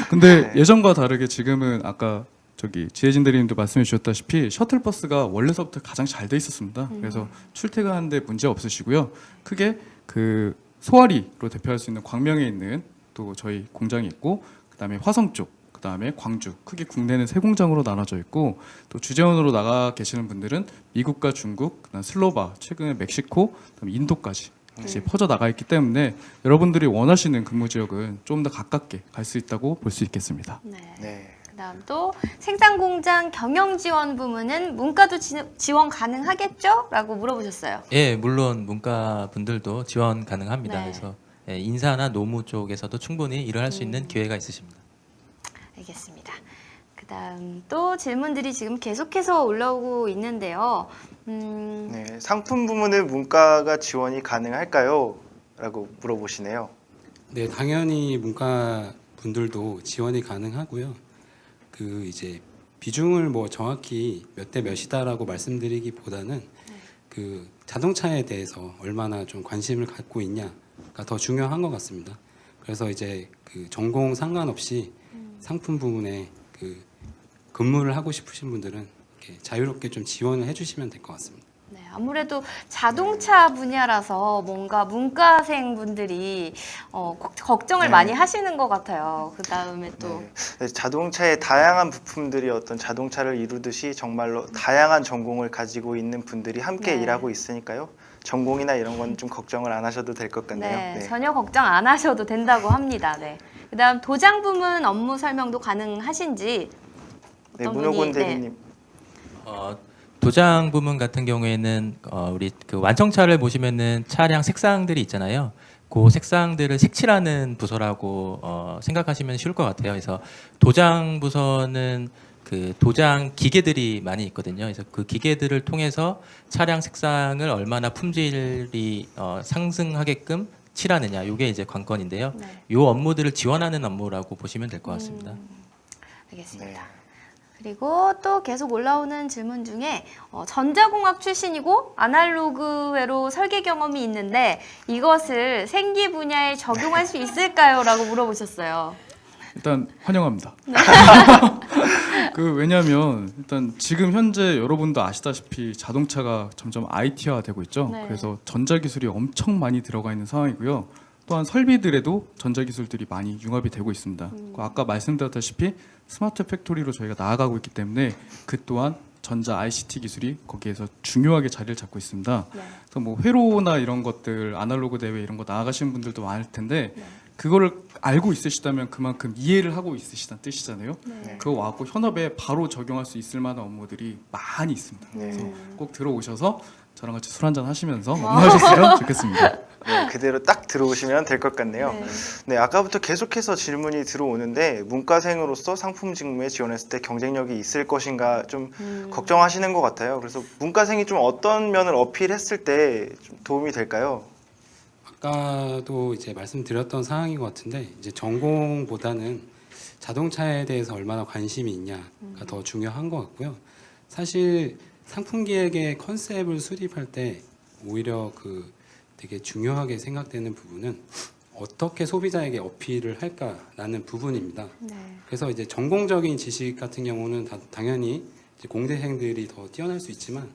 Speaker 5: 근데 예전과 다르게 지금은 아까 저기 지혜진 대리님도 말씀해 주셨다시피 셔틀버스가 원래서부터 가장 잘 돼 있었습니다. 그래서 출퇴근하는데 문제 없으시고요. 크게 그 소아리로 대표할 수 있는 광명에 있는 또 저희 공장이 있고, 그다음에 화성 쪽, 그다음에 광주, 크게 국내는 세 공장으로 나눠져 있고, 또 주재원으로 나가 계시는 분들은 미국과 중국, 그다음 슬로바, 최근에 멕시코, 그다음에 인도까지 이제 퍼져 나가 있기 때문에 여러분들이 원하시는 근무 지역은 좀 더 가깝게 갈 수 있다고 볼 수 있겠습니다.
Speaker 1: 네.
Speaker 2: 네.
Speaker 1: 그다음 또 생산공장 경영지원 부문은 문과도 지원 가능하겠죠? 라고 물어보셨어요.
Speaker 7: 예, 물론 문과 분들도 지원 가능합니다.
Speaker 1: 네.
Speaker 7: 그래서 예, 인사나 노무 쪽에서도 충분히 일을 할 수 있는 기회가 있으십니다.
Speaker 1: 알겠습니다. 그다음 또 질문들이 지금 계속해서 올라오고 있는데요.
Speaker 2: 네, 상품 부문은 문과가 지원이 가능할까요? 라고 물어보시네요.
Speaker 6: 네, 당연히 문과 분들도 지원이 가능하고요. 그 이제 비중을 뭐 정확히 몇 대 몇이다라고 말씀드리기보다는 그 자동차에 대해서 얼마나 좀 관심을 갖고 있냐가 더 중요한 것 같습니다. 그래서 이제 그 전공 상관없이 상품 부문에 그 근무를 하고 싶으신 분들은 이렇게 자유롭게 좀 지원을 해주시면 될 것 같습니다.
Speaker 1: 네, 아무래도 자동차 분야라서 뭔가 문과생 분들이 걱정을
Speaker 2: 네.
Speaker 1: 많이 하시는 것 같아요. 그다음에 또
Speaker 2: 네, 자동차의 다양한 부품들이 어떤 자동차를 이루듯이 정말로 다양한 전공을 가지고 있는 분들이 함께
Speaker 1: 네.
Speaker 2: 일하고 있으니까요. 전공이나 이런 건 좀 걱정을 안 하셔도 될 것 같네요.
Speaker 1: 네, 전혀 걱정 안 하셔도 된다고 합니다. 네. 그다음 도장 부문 업무 설명도 가능하신지
Speaker 2: 네,
Speaker 1: 어떤
Speaker 2: 문호곤
Speaker 1: 분이- 네.
Speaker 2: 대리님.
Speaker 7: 도장 부문 같은 경우에는 우리 그 완성차를 보시면은 차량 색상들이 있잖아요. 그 색상들을 색칠하는 부서라고 생각하시면 쉬울 것 같아요. 그래서 도장 부서는 그 도장 기계들이 많이 있거든요. 그래서 그 기계들을 통해서 차량 색상을 얼마나 품질이 상승하게끔 칠하느냐, 이게 이제 관건인데요.
Speaker 1: 네.
Speaker 7: 이 업무들을 지원하는 업무라고 보시면 될 것 같습니다.
Speaker 1: 알겠습니다.
Speaker 2: 네.
Speaker 1: 그리고 또 계속 올라오는 질문 중에 전자공학 출신이고 아날로그회로 설계 경험이 있는데 이것을 생기 분야에 적용할 수 있을까요? 라고 물어보셨어요.
Speaker 5: 일단 환영합니다. 그 왜냐하면 일단 지금 현재 여러분도 아시다시피 자동차가 점점 IT화 되고 있죠.
Speaker 1: 네.
Speaker 5: 그래서 전자기술이 엄청 많이 들어가 있는 상황이고요. 또한 설비들에도 전자기술들이 많이 융합이 되고 있습니다. 아까 말씀드렸다시피 스마트 팩토리로 저희가 나아가고 있기 때문에 그 또한 전자 ICT 기술이 거기에서 중요하게 자리를 잡고 있습니다.
Speaker 1: 네.
Speaker 5: 그래서 뭐 회로나 이런 것들, 아날로그 대회 이런 거 나아가시는 분들도 많을 텐데 그거를 알고 있으시다면 그만큼 이해를 하고 있으시다는 뜻이잖아요.
Speaker 2: 네.
Speaker 5: 그거 와갖고 현업에 바로 적용할 수 있을 만한 업무들이 많이 있습니다.
Speaker 2: 네.
Speaker 5: 그래서 꼭 들어오셔서 저랑 같이 술 한잔 하시면서 업무하셨으면 좋겠습니다.
Speaker 2: 네, 그대로 딱 들어오시면 될 것 같네요.
Speaker 1: 네.
Speaker 2: 네, 아까부터 계속해서 질문이 들어오는데 문과생으로서 상품 직무에 지원했을 때 경쟁력이 있을 것인가 좀 걱정하시는 것 같아요. 그래서 문과생이 좀 어떤 면을 어필했을 때 좀 도움이 될까요?
Speaker 6: 아까도 이제 말씀드렸던 상황인 것 같은데 이제 전공보다는 자동차에 대해서 얼마나 관심이 있냐가 더 중요한 것 같고요. 사실 상품 기획의 컨셉을 수립할 때 오히려 그 되게 중요하게 생각되는 부분은 어떻게 소비자에게 어필을 할까라는 부분입니다.
Speaker 1: 네.
Speaker 6: 그래서 이제 전공적인 지식 같은 경우는 당연히 이제 공대생들이 더 뛰어날 수 있지만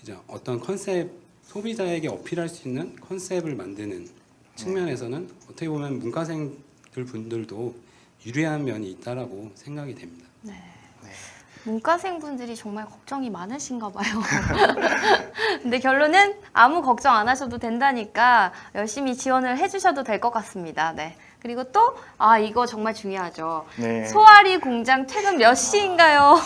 Speaker 6: 이제 어떤 컨셉 소비자에게 어필할 수 있는 컨셉을 만드는 측면에서는 어떻게 보면 문과생들 분들도 유리한 면이 있다라고 생각이 됩니다.
Speaker 1: 네. 문과생 분들이 정말 걱정이 많으신가 봐요. 근데 결론은 아무 걱정 안 하셔도 된다니까 열심히 지원을 해주셔도 될 것 같습니다. 네. 그리고 또 이거 정말 중요하죠.
Speaker 2: 네.
Speaker 1: 소아리 공장 퇴근 몇 시인가요?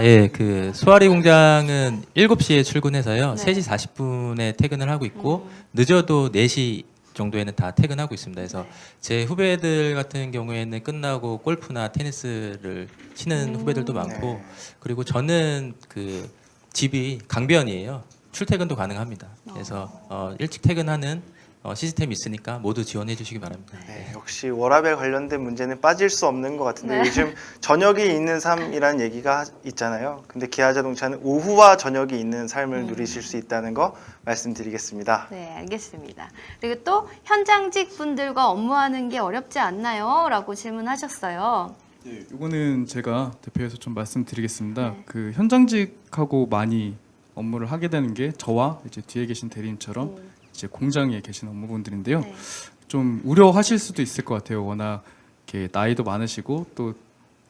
Speaker 7: 예, 그 소아리 공장은 7시에 출근해서요.
Speaker 1: 네.
Speaker 7: 3시 40분에 퇴근을 하고 있고 늦어도 4시 정도에는 다 퇴근하고 있습니다. 그래서 제 후배들 같은 경우에는 끝나고 골프나 테니스를 치는 후배들도 많고
Speaker 2: 네.
Speaker 7: 그리고 저는 그 집이 강변이에요. 출퇴근도 가능합니다. 그래서 일찍 퇴근하는 시스템이 있으니까 모두 지원해 주시기 바랍니다.
Speaker 2: 네, 역시 워라밸 관련된 문제는 빠질 수 없는 것 같은데
Speaker 1: 네.
Speaker 2: 요즘 저녁이 있는 삶이라는 얘기가 있잖아요. 근데 기아자동차는 오후와 저녁이 있는 삶을 누리실 수 있다는 거 말씀드리겠습니다.
Speaker 1: 네, 알겠습니다. 그리고 또 현장직 분들과 업무하는 게 어렵지 않나요? 라고 질문하셨어요.
Speaker 5: 예, 이거는 제가 대표해서 좀 말씀드리겠습니다.
Speaker 1: 네.
Speaker 5: 그 현장직하고 많이 업무를 하게 되는 게 저와 이제 뒤에 계신 대리님처럼 이제 공장에 계신 업무분들인데요.
Speaker 1: 네.
Speaker 5: 좀 우려하실 수도 있을 것 같아요. 워낙 이렇게 나이도 많으시고 또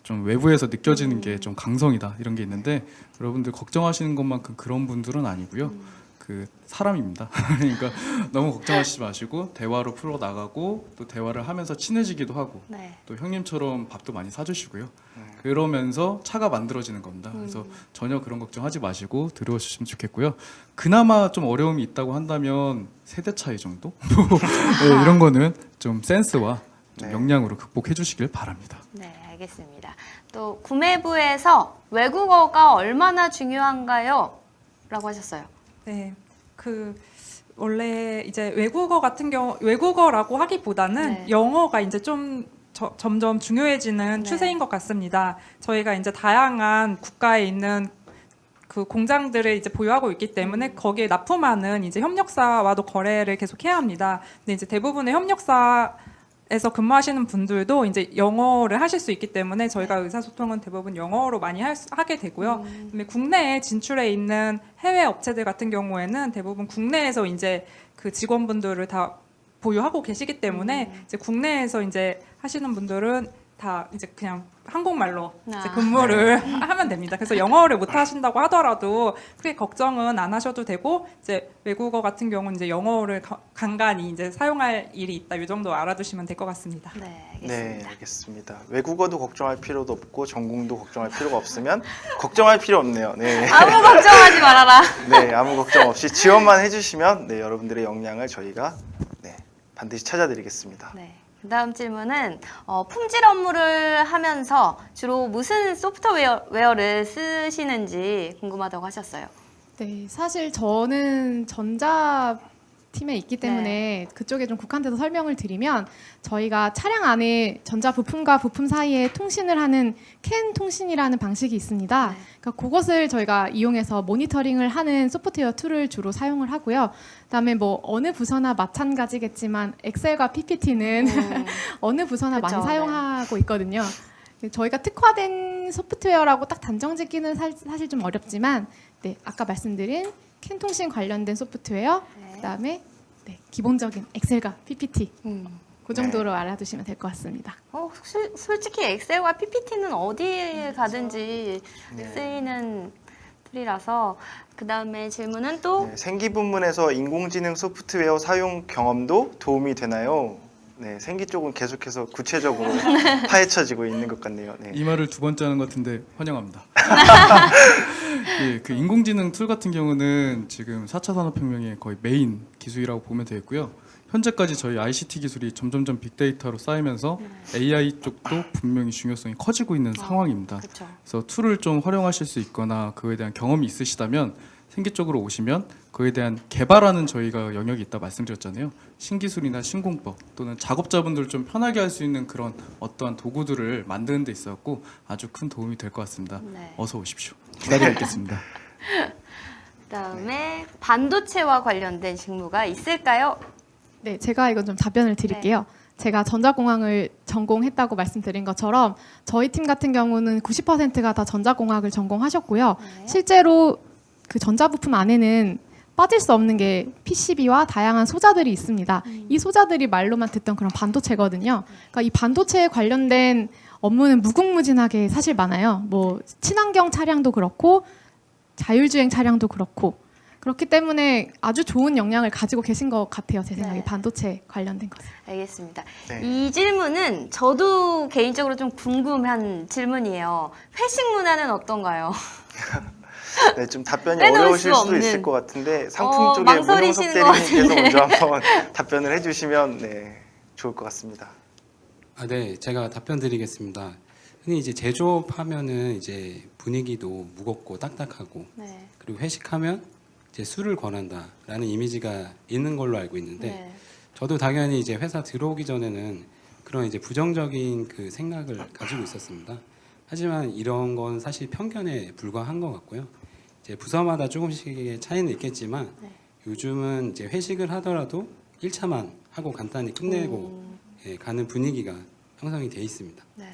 Speaker 5: 좀 외부에서 느껴지는 게 좀 강성이다 이런 게 있는데 여러분들 걱정하시는 것만큼 그런 분들은 아니고요. 그 사람입니다. 그러니까 너무 걱정하시지 마시고 대화로 풀어 나가고 또 대화를 하면서 친해지기도 하고
Speaker 1: 네.
Speaker 5: 또 형님처럼 밥도 많이 사주시고요. 그러면서 차가 만들어지는 겁니다. 그래서 전혀 그런 걱정하지 마시고 들어주시면 좋겠고요. 그나마 좀 어려움이 있다고 한다면 세대 차이 정도? 네, 이런 거는 좀 센스와 좀
Speaker 2: 네.
Speaker 5: 역량으로 극복해 주시길 바랍니다.
Speaker 1: 네, 알겠습니다. 또 구매부에서 외국어가 얼마나 중요한가요? 라고 하셨어요.
Speaker 4: 네, 그 원래 이제 외국어 같은 경우 외국어라고 하기보다는
Speaker 1: 네.
Speaker 4: 영어가 이제 좀 점점 중요해지는
Speaker 1: 네.
Speaker 4: 추세인 것 같습니다. 저희가 이제 다양한 국가에 있는 그 공장들을 이제 보유하고 있기 때문에 거기에 납품하는 이제 협력사와도 거래를 계속 해야 합니다. 근데 이제 대부분의 협력사에서 근무하시는 분들도 이제 영어를 하실 수 있기 때문에 저희가 의사소통은 대부분 영어로 많이 하게 되고요. 그다음에 국내에 진출해 있는 해외 업체들 같은 경우에는 대부분 국내에서 이제 그 직원분들을 다 보유하고 계시기 때문에 이제 국내에서 이제 하시는 분들은 다 이제 그냥 한국말로 이제
Speaker 1: 아.
Speaker 4: 근무를 하면 됩니다. 그래서 영어를 못 하신다고 하더라도 크게 걱정은 안 하셔도 되고 이제 외국어 같은 경우는 이제 영어를 간간히 이제 사용할 일이 있다. 이 정도 알아두시면 될 것 같습니다.
Speaker 1: 네, 알겠습니다.
Speaker 2: 네, 알겠습니다. 외국어도 걱정할 필요도 없고 전공도 걱정할 필요가 없으면 걱정할 필요 없네요. 네.
Speaker 1: 아무 걱정하지 말아라.
Speaker 2: 네, 아무 걱정 없이 지원만 해주시면 네, 여러분들의 역량을 저희가 네, 반드시 찾아드리겠습니다.
Speaker 1: 네. 그다음 질문은 품질 업무를 하면서 주로 무슨 소프트웨어를 쓰시는지 궁금하다고 하셨어요.
Speaker 3: 네, 사실 저는 전자팀에 있기 때문에 그쪽에 좀 국한돼서 설명을 드리면 저희가 차량 안에 전자 부품과 부품 사이에 통신을 하는 캔 통신이라는 방식이 있습니다.
Speaker 1: 네.
Speaker 3: 그러니까 그것을 저희가 이용해서 모니터링을 하는 소프트웨어 툴을 주로 사용을 하고요. 그다음에 뭐 어느 부서나 마찬가지겠지만 엑셀과 PPT는 어느 부서나
Speaker 1: 그쵸,
Speaker 3: 많이 사용하고 있거든요. 저희가 특화된 소프트웨어라고 딱 단정 짓기는 사실 좀 어렵지만 네, 아까 말씀드린 캔 통신 관련된 소프트웨어,
Speaker 1: 네.
Speaker 3: 그다음에 네, 기본적인 엑셀과 PPT 그 정도로
Speaker 2: 네.
Speaker 3: 알아두시면 될 것 같습니다.
Speaker 1: 솔직히 엑셀과 PPT는 어디에 가든지
Speaker 2: 네.
Speaker 1: 쓰이는 툴이라서 그다음에 질문은 또
Speaker 2: 네, 생기 부문에서 인공지능 소프트웨어 사용 경험도 도움이 되나요? 네, 생기 쪽은 계속해서 구체적으로 파헤쳐지고 있는 것 같네요. 네.
Speaker 5: 이 말을 두 번째 하는 것 같은데 환영합니다. 예, 그 인공지능 툴 같은 경우는 지금 4차 산업혁명의 거의 메인 기술이라고 보면 되겠고요. 현재까지 저희 ICT 기술이 점점점 빅데이터로 쌓이면서 AI 쪽도 분명히 중요성이 커지고 있는 상황입니다.
Speaker 1: 그렇죠.
Speaker 5: 그래서 툴을 좀 활용하실 수 있거나 그에 대한 경험이 있으시다면 생기 쪽으로 오시면 그에 대한 개발하는 저희가 영역이 있다 말씀드렸잖아요. 신기술이나 신공법 또는 작업자분들 좀 편하게 할 수 있는 그런 어떠한 도구들을 만드는 데 있어서 아주 큰 도움이 될 것 같습니다.
Speaker 1: 네.
Speaker 5: 어서 오십시오. 기다리고 있겠습니다.
Speaker 1: 그다음에 반도체와 관련된 직무가 있을까요?
Speaker 3: 네, 제가 이건 좀 답변을 드릴게요. 제가 전자공학을 전공했다고 말씀드린 것처럼 저희 팀 같은 경우는 90%가 다 전자공학을 전공하셨고요.
Speaker 1: 네.
Speaker 3: 실제로 그 전자부품 안에는 빠질 수 없는 게 PCB와 다양한 소자들이 있습니다. 이 소자들이 말로만 듣던 그런 반도체거든요. 그러니까 이 반도체에 관련된 업무는 무궁무진하게 사실 많아요. 뭐 친환경 차량도 그렇고 자율주행 차량도 그렇고 그렇기 때문에 아주 좋은 역량을 가지고 계신 것 같아요. 제 생각에
Speaker 1: 네.
Speaker 3: 반도체 관련된 것은.
Speaker 1: 알겠습니다.
Speaker 2: 네.
Speaker 1: 이 질문은 저도 개인적으로 좀 궁금한 질문이에요. 회식 문화는 어떤가요?
Speaker 2: 네, 좀 답변이
Speaker 1: 빼놓을
Speaker 2: 어려우실
Speaker 1: 수
Speaker 2: 수도
Speaker 1: 없는.
Speaker 2: 있을 것 같은데 상품 쪽에
Speaker 1: 망설이시는
Speaker 2: 문용석
Speaker 1: 것
Speaker 2: 대리님께서
Speaker 1: 같은데.
Speaker 2: 먼저 한번 답변을 해주시면 네, 좋을 것 같습니다.
Speaker 6: 네, 제가 답변 드리겠습니다. 흔히 이제 제조업하면은 이제 분위기도 무겁고 딱딱하고
Speaker 1: 네.
Speaker 6: 그리고 회식하면 이제 술을 권한다라는 이미지가 있는 걸로 알고 있는데
Speaker 1: 네.
Speaker 6: 저도 당연히 이제 회사 들어오기 전에는 그런 이제 부정적인 그 생각을 가지고 있었습니다. 하지만 이런 건 사실 편견에 불과한 것 같고요. 이제 부서마다 조금씩의 차이는 있겠지만
Speaker 1: 네.
Speaker 6: 요즘은 이제 회식을 하더라도 1차만 하고 간단히 끝내고 예, 가는 분위기가 형성이 돼 있습니다.
Speaker 1: 네.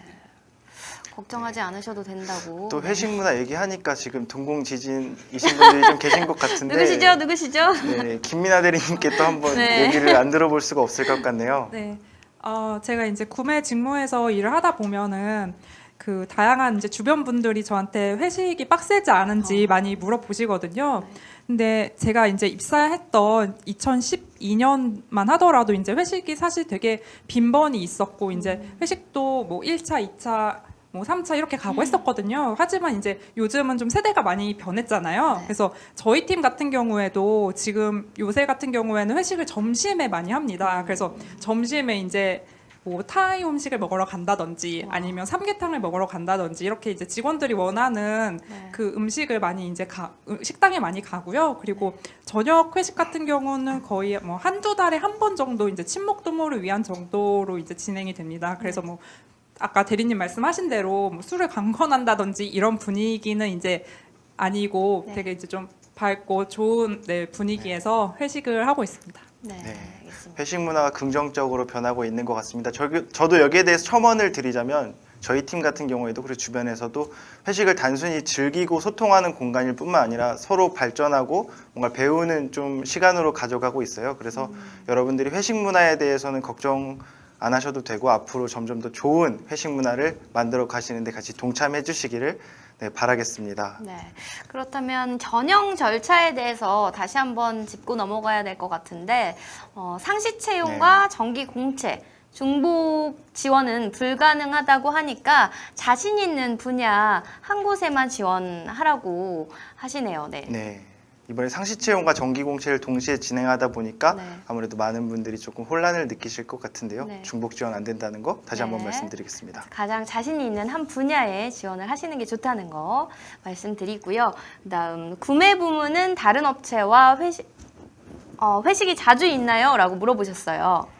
Speaker 1: 걱정하지 않으셔도 된다고.
Speaker 2: 또
Speaker 1: 네.
Speaker 2: 회식 문화 얘기하니까 지금 동공지진이신 분들이 좀 계신 것 같은데
Speaker 1: 누구시죠?
Speaker 2: 네, 김민아 대리님께 또 한번
Speaker 1: 네.
Speaker 2: 얘기를 안 들어볼 수가 없을 것 같네요.
Speaker 4: 네. 제가 이제 구매 직무에서 일을 하다 보면은 그 다양한 이제 주변 분들이 저한테 회식이 빡세지 않은지 많이 물어보시거든요. 근데 제가 이제 입사했던 2012년만 하더라도 이제 회식이 사실 되게 빈번히 있었고 이제 회식도 뭐 1차, 2차 뭐 3차 이렇게 가고 했었거든요. 하지만 이제 요즘은 좀 세대가 많이 변했잖아요.
Speaker 1: 네.
Speaker 4: 그래서 저희 팀 같은 경우에도 지금 요새 같은 경우에는 회식을 점심에 많이 합니다. 그래서 점심에 이제 뭐 타이 음식을 먹으러 간다든지 아니면 삼계탕을 먹으러 간다든지 이렇게 이제 직원들이 원하는
Speaker 1: 네.
Speaker 4: 그 음식을 많이 이제 식당에 많이 가고요. 그리고 저녁 회식 같은 경우는 거의 뭐 한두 달에 한 번 정도 이제 친목 도모를 위한 정도로 이제 진행이 됩니다. 그래서 뭐 아까 대리님 말씀하신 대로 뭐 술을 강권한다든지 이런 분위기는 이제 아니고
Speaker 1: 네.
Speaker 4: 되게 이제 좀 밝고 좋은 분위기에서 회식을 하고 있습니다.
Speaker 1: 네,
Speaker 2: 네.
Speaker 1: 알겠습니다.
Speaker 2: 회식 문화가 긍정적으로 변하고 있는 것 같습니다. 저도 여기에 대해서 첨언을 드리자면 저희 팀 같은 경우에도 그리고 주변에서도 회식을 단순히 즐기고 소통하는 공간일 뿐만 아니라 서로 발전하고 뭔가 배우는 좀 시간으로 가져가고 있어요. 그래서 여러분들이 회식 문화에 대해서는 걱정 안 하셔도 되고 앞으로 점점 더 좋은 회식 문화를 만들어 가시는데 같이 동참해 주시기를 바라겠습니다.
Speaker 1: 네. 그렇다면 전형 절차에 대해서 다시 한번 짚고 넘어가야 될 것 같은데 상시 채용과 정기 공채, 중복 지원은 불가능하다고 하니까 자신 있는 분야 한 곳에만 지원하라고 하시네요. 네.
Speaker 2: 네. 이번에 상시 채용과 정기 공채를 동시에 진행하다 보니까
Speaker 1: 네.
Speaker 2: 아무래도 많은 분들이 조금 혼란을 느끼실 것 같은데요.
Speaker 1: 네.
Speaker 2: 중복 지원 안 된다는 거 다시 한번
Speaker 1: 네.
Speaker 2: 말씀드리겠습니다.
Speaker 1: 가장 자신 있는 한 분야에 지원을 하시는 게 좋다는 거 말씀드리고요. 그다음 구매 부문은 다른 업체와 회식이 자주 있나요? 라고 물어보셨어요.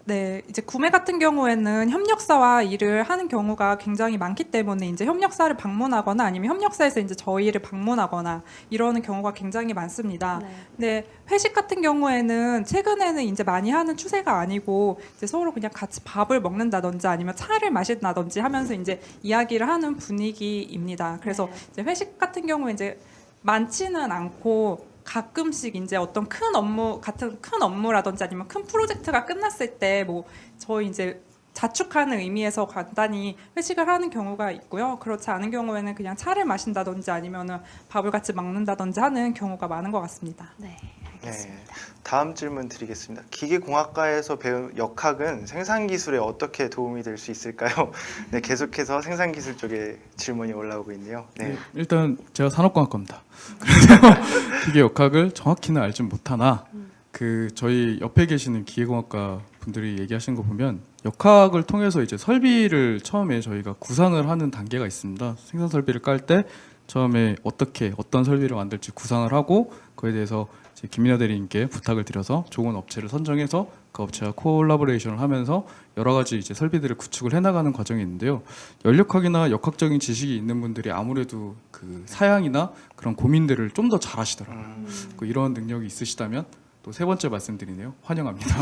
Speaker 4: 네, 이제 구매 같은 경우에는 협력사와 일을 하는 경우가 굉장히 많기 때문에 이제 협력사를 방문하거나 아니면 협력사에서 이제 저희를 방문하거나 이러는 경우가 굉장히 많습니다.
Speaker 1: 네.
Speaker 4: 근데 회식 같은 경우에는 최근에는 이제 많이 하는 추세가 아니고 이제 서로 그냥 같이 밥을 먹는다든지 아니면 차를 마신다든지 하면서 이제 이야기를 하는 분위기입니다. 그래서
Speaker 1: 네.
Speaker 4: 이제 회식 같은 경우에 이제 많지는 않고 가끔씩 이제 어떤 큰 업무라든지 아니면 큰 프로젝트가 끝났을 때 뭐 저희 이제 자축하는 의미에서 간단히 회식을 하는 경우가 있고요. 그렇지 않은 경우에는 그냥 차를 마신다든지 아니면은 밥을 같이 먹는다든지 하는 경우가 많은 것 같습니다.
Speaker 1: 네,
Speaker 2: 네.
Speaker 1: 알겠습니다.
Speaker 2: 다음 질문 드리겠습니다. 기계공학과에서 배운 역학은 생산기술에 어떻게 도움이 될 수 있을까요? 네, 계속해서 생산기술 쪽에 질문이 올라오고 있네요. 네.
Speaker 5: 일단 제가 산업공학과입니다. 그래서 기계 역학을 정확히는 알진 못하나 그 저희 옆에 계시는 기계공학과 분들이 얘기하시는 거 보면 역학을 통해서 이제 설비를 처음에 저희가 구상을 하는 단계가 있습니다. 생산 설비를 깔 때 처음에 어떤 설비를 만들지 구상을 하고 그에 대해서 이제 김민아 대리님께 부탁을 드려서 좋은 업체를 선정해서 그 업체와 콜라보레이션을 하면서 여러 가지 이제 설비들을 구축을 해나가는 과정이 있는데요. 연력학이나 역학적인 지식이 있는 분들이 아무래도 그 사양이나 그런 고민들을 좀 더 잘하시더라고요. 이런 능력이 있으시다면 또 세 번째 말씀드리네요. 환영합니다.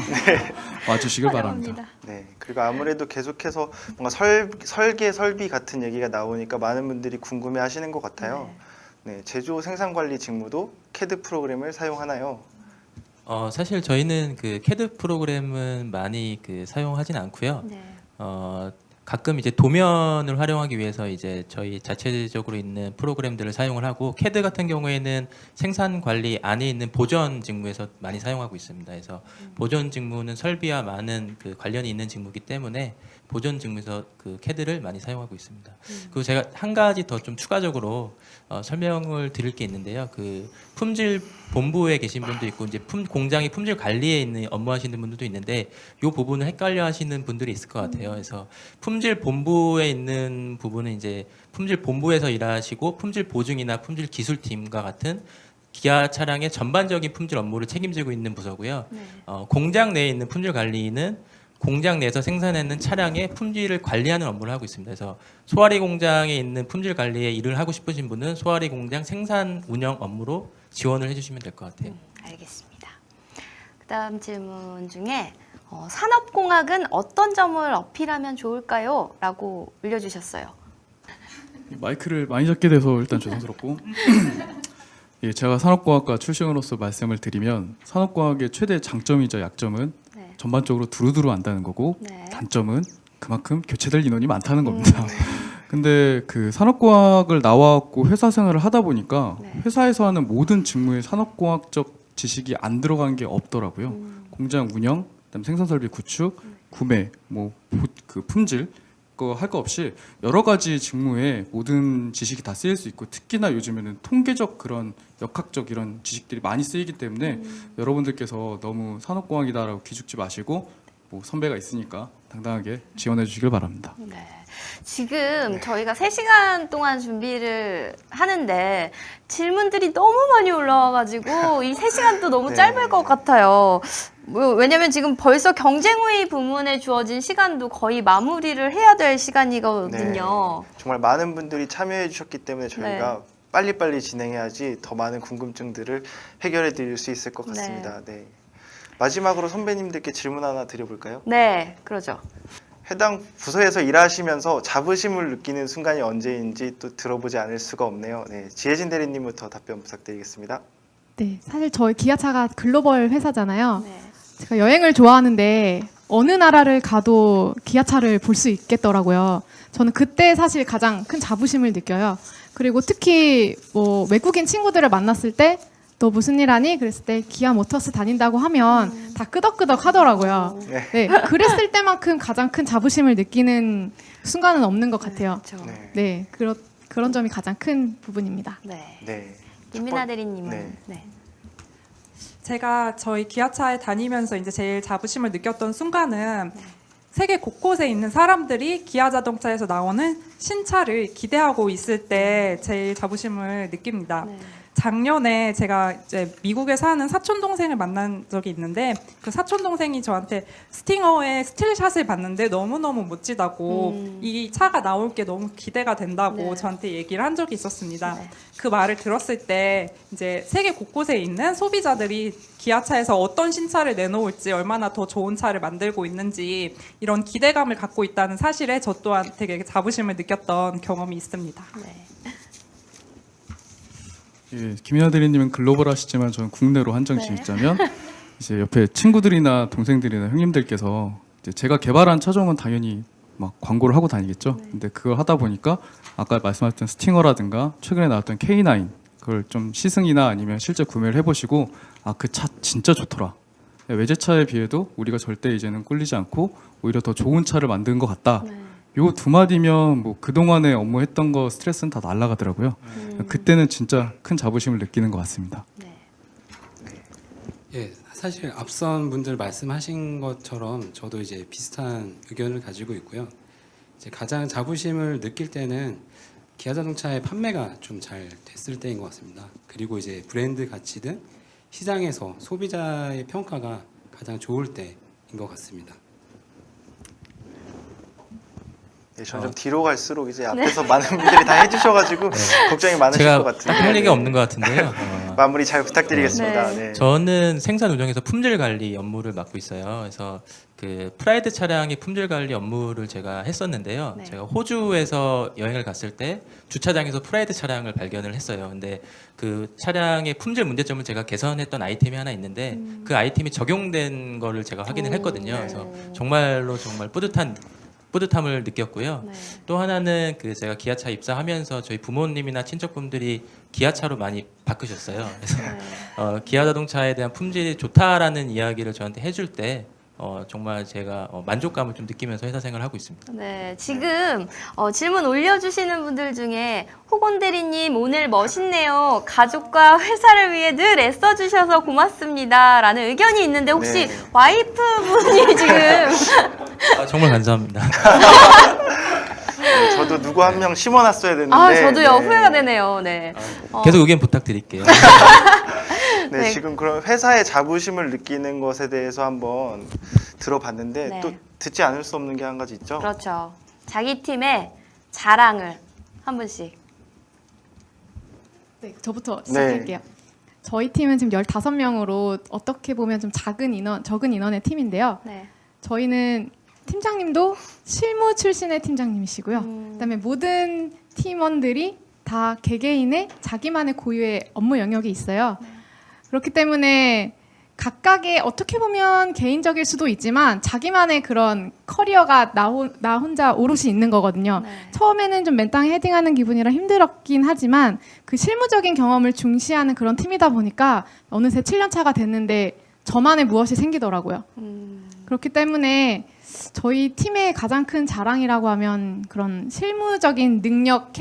Speaker 5: 와주시길 바랍니다.
Speaker 2: 네. 그리고 아무래도 계속해서 뭔가 설계 설비 같은 얘기가 나오니까 많은 분들이 궁금해하시는 것 같아요. 네. 제조 생산 관리 직무도 CAD 프로그램을 사용하나요?
Speaker 7: 사실 저희는 그 CAD 프로그램은 많이 사용하진 않고요.
Speaker 1: 네.
Speaker 7: 가끔 이제 도면을 활용하기 위해서 이제 저희 자체적으로 있는 프로그램들을 사용을 하고 CAD 같은 경우에는 생산 관리 안에 있는 보전 직무에서 많이 사용하고 있습니다. 그래서 보전 직무는 설비와 많은 그 관련이 있는 직무이기 때문에 보전 직무에서 그 CAD를 많이 사용하고 있습니다. 그리고 제가 한 가지 더 좀 추가적으로 설명을 드릴 게 있는데요. 그 품질 본부에 계신 분도 있고 이제 공장이 품질 관리에 있는 업무하시는 분들도 있는데 이 부분을 헷갈려 하시는 분들이 있을 것 같아요. 그래서 품질 본부에 있는 부분은 이제 품질 본부에서 일하시고 품질 보증이나 품질 기술팀과 같은 기아 차량의 전반적인 품질 업무를 책임지고 있는 부서고요.
Speaker 1: 네.
Speaker 7: 공장 내에 있는 품질 관리는 공장 내에서 생산하는 차량의 품질을 관리하는 업무를 하고 있습니다. 그래서 소화리 공장에 있는 품질 관리에 일을 하고 싶으신 분은 소화리 공장 생산 운영 업무로 지원을 해주시면 될 것 같아요.
Speaker 1: 알겠습니다. 그다음 질문 중에 산업공학은 어떤 점을 어필하면 좋을까요? 라고 올려주셨어요.
Speaker 5: 마이크를 많이 잡게 돼서 일단 죄송스럽고 예, 제가 산업과학과 출신으로서 말씀을 드리면 산업과학의 최대 장점이자 약점은
Speaker 1: 네.
Speaker 5: 전반적으로 두루두루 안다는 거고
Speaker 1: 네.
Speaker 5: 단점은 그만큼 교체될 인원이 많다는 겁니다. 근데 그 산업과학을 나와갖고 회사 생활을 하다 보니까
Speaker 1: 네.
Speaker 5: 회사에서 하는 모든 직무에 산업과학적 지식이 안 들어간 게 없더라고요. 공장 운영, 그다음 생산 설비 구축, 구매, 그 품질 거 할 거 없이 여러 가지 직무에 모든 지식이 다 쓰일 수 있고 특히나 요즘에는 통계적 그런 역학적 이런 지식들이 많이 쓰이기 때문에 여러분들께서 너무 산업공학이다라고 기죽지 마시고 뭐 선배가 있으니까 당당하게 지원해 주시길 바랍니다.
Speaker 1: 네. 지금 저희가 3시간 동안 준비를 하는데 질문들이 너무 많이 올라와가지고 이 3시간도 너무
Speaker 2: 네.
Speaker 1: 짧을 것 같아요. 왜냐면 지금 벌써 경쟁회의 부문에 주어진 시간도 거의 마무리를 해야 될 시간이거든요.
Speaker 2: 정말 많은 분들이 참여해 주셨기 때문에 저희가 빨리빨리 진행해야지 더 많은 궁금증들을 해결해 드릴 수 있을 것 같습니다. 네. 마지막으로 선배님들께 질문 하나 드려볼까요?
Speaker 1: 네, 그러죠.
Speaker 2: 해당 부서에서 일하시면서 자부심을 느끼는 순간이 언제인지 또 들어보지 않을 수가 없네요. 네, 지혜진 대리님부터 답변 부탁드리겠습니다.
Speaker 3: 네, 사실 저희 기아차가 글로벌 회사잖아요.
Speaker 1: 네.
Speaker 3: 제가 여행을 좋아하는데 어느 나라를 가도 기아차를 볼 수 있겠더라고요. 저는 그때 사실 가장 큰 자부심을 느껴요. 그리고 특히 뭐 외국인 친구들을 만났을 때 너 무슨 일 하니? 그랬을 때 기아 모터스 다닌다고 하면 다 끄덕끄덕 하더라고요. 네, 그랬을 때만큼 가장 큰 자부심을 느끼는 순간은 없는 것 같아요.
Speaker 1: 그렇죠.
Speaker 2: 네.
Speaker 3: 네, 그런 점이 가장 큰 부분입니다.
Speaker 1: 네.
Speaker 2: 네.
Speaker 1: 김민아 대리님은
Speaker 2: 네.
Speaker 1: 네.
Speaker 4: 제가 저희 기아차에 다니면서 이제 제일 자부심을 느꼈던 순간은 세계 곳곳에 있는 사람들이 기아 자동차에서 나오는 신차를 기대하고 있을 때 제일 자부심을 느낍니다.
Speaker 1: 네.
Speaker 4: 작년에 제가 이제 미국에 사는 사촌 동생을 만난 적이 있는데 그 사촌 동생이 저한테 스팅어의 스틸샷을 봤는데 너무너무 멋지다고 이 차가 나올 게 너무 기대가 된다고
Speaker 1: 네.
Speaker 4: 저한테 얘기를 한 적이 있었습니다.
Speaker 1: 네.
Speaker 4: 그 말을 들었을 때 이제 세계 곳곳에 있는 소비자들이 기아차에서 어떤 신차를 내놓을지 얼마나 더 좋은 차를 만들고 있는지 이런 기대감을 갖고 있다는 사실에 저 또한 되게 자부심을 느꼈던 경험이 있습니다.
Speaker 1: 네.
Speaker 5: 예, 김연아 대리님은 글로벌하시지만 저는 국내로 한정
Speaker 1: 네.
Speaker 5: 진입자면 이제 옆에 친구들이나 동생들이나 형님들께서 이제 제가 개발한 차종은 당연히 막 광고를 하고 다니겠죠. 근데 그걸 하다 보니까 아까 말씀하셨던 스팅어라든가 최근에 나왔던 K9 그걸 좀 시승이나 아니면 실제 구매를 해보시고 아 그 차 진짜 좋더라. 외제차에 비해도 우리가 절대 이제는 꿀리지 않고 오히려 더 좋은 차를 만든 것 같다.
Speaker 1: 네.
Speaker 5: 요 두 마디면 뭐 그동안에 업무했던 거 스트레스는 다 날아가더라고요. 그때는 진짜 큰 자부심을 느끼는 것 같습니다.
Speaker 1: 네.
Speaker 6: 예, 사실 앞선 분들 말씀하신 것처럼 저도 이제 비슷한 의견을 가지고 있고요. 이제 가장 자부심을 느낄 때는 기아 자동차의 판매가 좀 잘 됐을 때인 것 같습니다. 그리고 이제 브랜드 가치 등 시장에서 소비자의 평가가 가장 좋을 때인 것 같습니다.
Speaker 2: 네, 점점 뒤로 갈수록 이제 앞에서 많은 분들이 다 해주셔가지고 걱정이 많으실 것
Speaker 7: 제가
Speaker 2: 같은데
Speaker 7: 할 얘기가 없는 것 같은데요.
Speaker 2: 마무리 잘 부탁드리겠습니다.
Speaker 1: 네.
Speaker 2: 네.
Speaker 7: 저는 생산 운영에서 품질 관리 업무를 맡고 있어요. 그래서 그 프라이드 차량의 품질 관리 업무를 제가 했었는데요.
Speaker 1: 네.
Speaker 7: 제가 호주에서 여행을 갔을 때 주차장에서 프라이드 차량을 발견을 했어요. 근데 그 차량의 품질 문제점을 제가 개선했던 아이템이 하나 있는데 그 아이템이 적용된 거를 제가 확인을 했거든요.
Speaker 1: 네.
Speaker 7: 그래서 정말 뿌듯함을 느꼈고요.
Speaker 1: 네.
Speaker 7: 또 하나는 그 제가 기아차 입사하면서 저희 부모님이나 친척분들이 기아차로 많이 바꾸셨어요. 그래서 기아 자동차에 대한 품질이 좋다라는 이야기를 저한테 해줄 때 정말 제가 만족감을 좀 느끼면서 회사 생활을 하고 있습니다.
Speaker 1: 네, 지금 질문 올려주시는 분들 중에 호곤 대리님 오늘 멋있네요. 가족과 회사를 위해 늘 애써주셔서 고맙습니다. 라는 의견이 있는데 혹시
Speaker 2: 네.
Speaker 1: 와이프분이 지금
Speaker 7: 정말 감사합니다.
Speaker 2: 네, 저도 누구 한 명 심어놨어야 됐는데
Speaker 1: 저도요
Speaker 2: 네.
Speaker 1: 후회가 되네요. 네.
Speaker 7: 계속 의견 부탁드릴게요.
Speaker 2: 네,
Speaker 1: 네.
Speaker 2: 지금 그럼 회사의 자부심을 느끼는 것에 대해서 한번 들어봤는데
Speaker 1: 네.
Speaker 2: 또 듣지 않을 수 없는 게 한 가지 있죠.
Speaker 1: 그렇죠. 자기 팀의 자랑을 한 분씩.
Speaker 3: 네, 저부터 시작할게요. 저희 팀은 지금 15명으로 어떻게 보면 좀 적은 인원의 팀인데요.
Speaker 1: 네.
Speaker 3: 저희는 팀장님도 실무 출신의 팀장님이시고요. 그다음에 모든 팀원들이 다 개개인의 자기만의 고유의 업무 영역이 있어요. 그렇기 때문에 각각의 어떻게 보면 개인적일 수도 있지만 자기만의 그런 커리어가 나 혼자 오롯이 있는 거거든요.
Speaker 1: 네.
Speaker 3: 처음에는 좀 맨땅에 헤딩하는 기분이라 힘들었긴 하지만 그 실무적인 경험을 중시하는 그런 팀이다 보니까 어느새 7년 차가 됐는데 저만의 무엇이 생기더라고요. 그렇기 때문에 저희 팀의 가장 큰 자랑이라고 하면 그런 실무적인 능력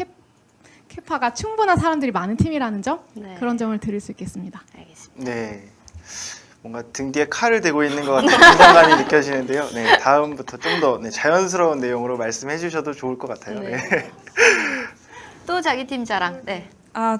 Speaker 3: 캐파가 충분한 사람들이 많은 팀이라는 점,
Speaker 1: 네.
Speaker 3: 그런 점을 드릴 수 있겠습니다.
Speaker 1: 알겠습니다.
Speaker 2: 네. 뭔가 등 뒤에 칼을 대고 있는 것 같은 긴장감이 느껴지는데요. 네, 다음부터 좀 더 자연스러운 내용으로 말씀해 주셔도 좋을 것 같아요.
Speaker 1: 네.
Speaker 2: 네.
Speaker 1: 또 자기 팀 자랑. 네.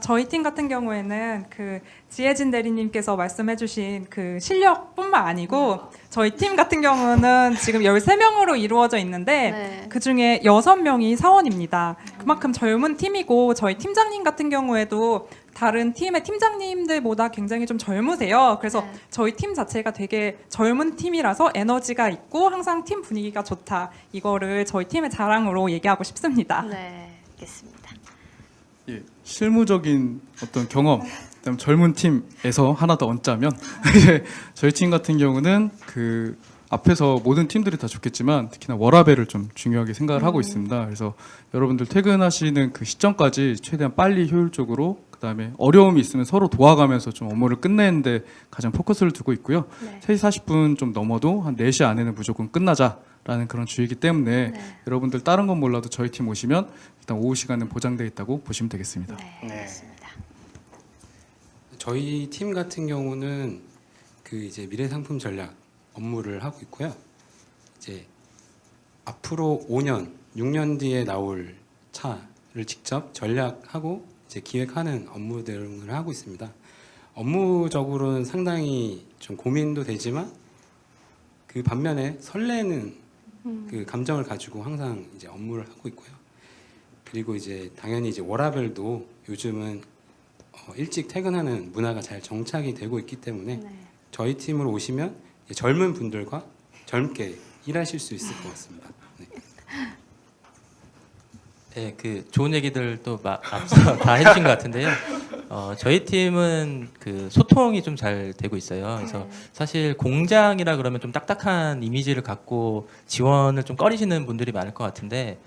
Speaker 4: 저희 팀 같은 경우에는 그 지혜진 대리님께서 말씀해주신 그 실력뿐만 아니고 저희 팀 같은 경우는 지금 13명으로 이루어져 있는데
Speaker 1: 네.
Speaker 4: 그 중에 6명이 사원입니다. 그만큼 젊은 팀이고 저희 팀장님 같은 경우에도 다른 팀의 팀장님들보다 굉장히 좀 젊으세요. 그래서
Speaker 1: 네.
Speaker 4: 저희 팀 자체가 되게 젊은 팀이라서 에너지가 있고 항상 팀 분위기가 좋다. 이거를 저희 팀의 자랑으로 얘기하고 싶습니다.
Speaker 1: 네. 알겠습니다.
Speaker 5: 예, 실무적인 어떤 경험, 그다음 젊은 팀에서 하나 더 얹자면 이제 저희 팀 같은 경우는 그 앞에서 모든 팀들이 다 좋겠지만 특히나 워라밸을 좀 중요하게 생각을 하고 있습니다. 그래서 여러분들 퇴근하시는 그 시점까지 최대한 빨리 효율적으로 그다음에 어려움이 있으면 서로 도와가면서 좀 업무를 끝내는데 가장 포커스를 두고 있고요.
Speaker 1: 네.
Speaker 5: 3시 40분 좀 넘어도 한 4시 안에는 무조건 끝나자라는 그런 주의이기 때문에
Speaker 1: 네.
Speaker 5: 여러분들 다른 건 몰라도 저희 팀 오시면 일단 오후 시간은 보장되어 있다고 보시면 되겠습니다.
Speaker 1: 네.
Speaker 2: 네.
Speaker 1: 알겠습니다.
Speaker 6: 저희 팀 같은 경우는 그 이제 미래 상품 전략 업무를 하고 있고요. 이제 앞으로 5년, 6년 뒤에 나올 차를 직접 전략하고 이제 기획하는 업무 대응을 하고 있습니다. 업무적으로는 상당히 좀 고민도 되지만 그 반면에 설레는 그 감정을 가지고 항상 이제 업무를 하고 있고요. 그리고 이제 당연히 이제 워라밸도 요즘은 일찍 퇴근하는 문화가 잘 정착이 되고 있기 때문에
Speaker 1: 네.
Speaker 6: 저희 팀으로 오시면 이제 젊은 분들과 젊게 일하실 수 있을 것 같습니다. 네.
Speaker 7: 네, 그 좋은 얘기들 또 앞서 다 해주신 것 같은데요. 저희 팀은 그 소통이 좀 잘 되고 있어요. 그래서
Speaker 1: 네.
Speaker 7: 사실 공장이라 그러면 좀 딱딱한 이미지를 갖고 지원을 좀 꺼리시는 분들이 많을 것 같은데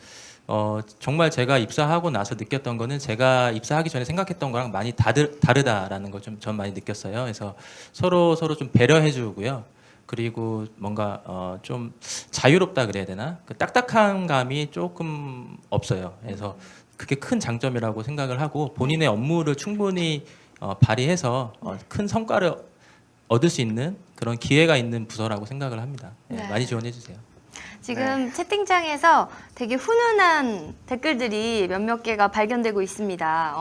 Speaker 7: 정말 제가 입사하고 나서 느꼈던 거는 제가 입사하기 전에 생각했던 거랑 많이 다르다라는 걸 좀 전 많이 느꼈어요. 그래서 서로 좀 배려해주고요. 그리고 뭔가 좀 자유롭다 그래야 되나? 그 딱딱한 감이 조금 없어요. 그래서 그게 큰 장점이라고 생각을 하고 본인의 업무를 충분히 발휘해서 큰 성과를 얻을 수 있는 그런 기회가 있는 부서라고 생각을 합니다. 네,
Speaker 1: 네.
Speaker 7: 많이 지원해 주세요.
Speaker 1: 지금 채팅창에서 되게 훈훈한 댓글들이 몇몇 개가 발견되고 있습니다.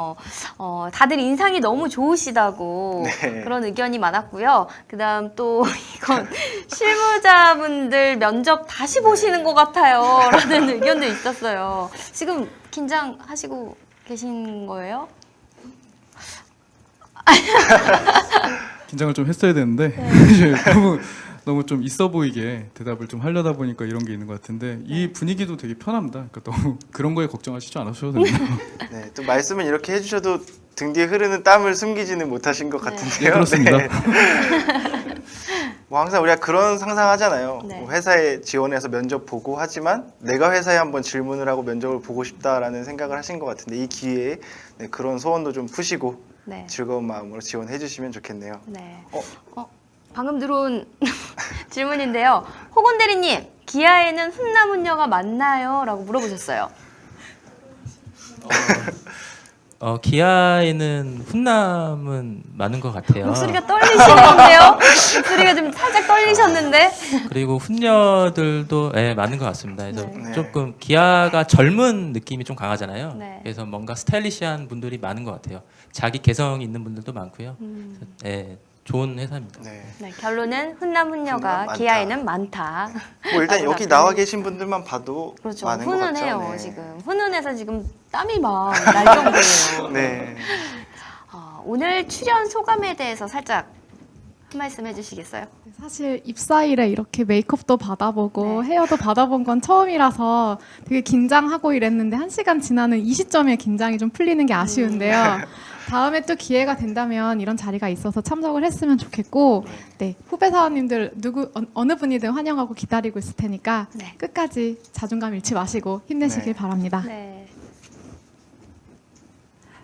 Speaker 1: 다들 인상이 너무 좋으시다고
Speaker 2: 네.
Speaker 1: 그런 의견이 많았고요. 그다음 또 이건 실무자분들 면접 다시 보시는 것 같아요라는 의견도 있었어요. 지금 긴장하시고 계신 거예요?
Speaker 5: 긴장을 좀 했어야 되는데
Speaker 1: 네.
Speaker 5: 이제 너무 좀 있어 보이게 대답을 좀 하려다 보니까 이런 게 있는 것 같은데 이 분위기도 되게 편합니다. 그러니까 너무 그런 거에 걱정하시지 않으셔도 됩니다.
Speaker 2: 네, 또 말씀은 이렇게 해주셔도 등 뒤에 흐르는 땀을 숨기지는 못하신 것
Speaker 1: 네.
Speaker 2: 같은데요.
Speaker 5: 네, 그렇습니다.
Speaker 2: 뭐 항상 우리가 그런 상상하잖아요.
Speaker 1: 네.
Speaker 2: 뭐 회사에 지원해서 면접 보고 하지만 내가 회사에 한번 질문을 하고 면접을 보고 싶다라는 생각을 하신 것 같은데 이 기회에 네, 그런 소원도 좀 푸시고
Speaker 1: 네.
Speaker 2: 즐거운 마음으로 지원해 주시면 좋겠네요.
Speaker 1: 네.
Speaker 2: 어?
Speaker 1: 방금 들어온 질문인데요. 호곤 대리님, 기아에는 훈남훈녀가 많나요? 라고 물어보셨어요.
Speaker 7: 기아에는 훈남은 많은 것 같아요.
Speaker 1: 목소리가 떨리시는데요? 목소리가 좀 살짝 떨리셨는데?
Speaker 7: 그리고 훈녀들도 많은 것 같습니다. 그래서
Speaker 2: 네.
Speaker 7: 조금 기아가 젊은 느낌이 좀 강하잖아요.
Speaker 1: 네.
Speaker 7: 그래서 뭔가 스타일리시한 분들이 많은 것 같아요. 자기 개성 있는 분들도 많고요. 좋은 회사입니다.
Speaker 2: 네.
Speaker 1: 네, 결론은 훈남훈녀가
Speaker 2: 많다.
Speaker 1: 기아에는 많다.
Speaker 2: 뭐 일단
Speaker 1: 라고
Speaker 2: 여기
Speaker 1: 답변을-
Speaker 2: 나와 계신 분들만 봐도
Speaker 1: 그렇죠.
Speaker 2: 많은 것
Speaker 1: 훈훈해요,
Speaker 2: 같죠. 네.
Speaker 1: 지금. 훈훈해서 지금 땀이 막 날 정도예요.
Speaker 2: 네.
Speaker 1: 오늘 출연 소감에 대해서 살짝 한 말씀 해주시겠어요?
Speaker 3: 사실 입사일에 이렇게 메이크업도 받아보고
Speaker 1: 네.
Speaker 3: 헤어도 받아본 건 처음이라서 되게 긴장하고 이랬는데 1시간 지나는 이 시점에 긴장이 좀 풀리는 게 아쉬운데요. 다음에 또 기회가 된다면 이런 자리가 있어서 참석을 했으면 좋겠고, 네, 후배 사원님들 어느 분이든 환영하고 기다리고 있을 테니까
Speaker 1: 네.
Speaker 3: 끝까지 자존감 잃지 마시고 힘내시길
Speaker 2: 네.
Speaker 3: 바랍니다.
Speaker 1: 네.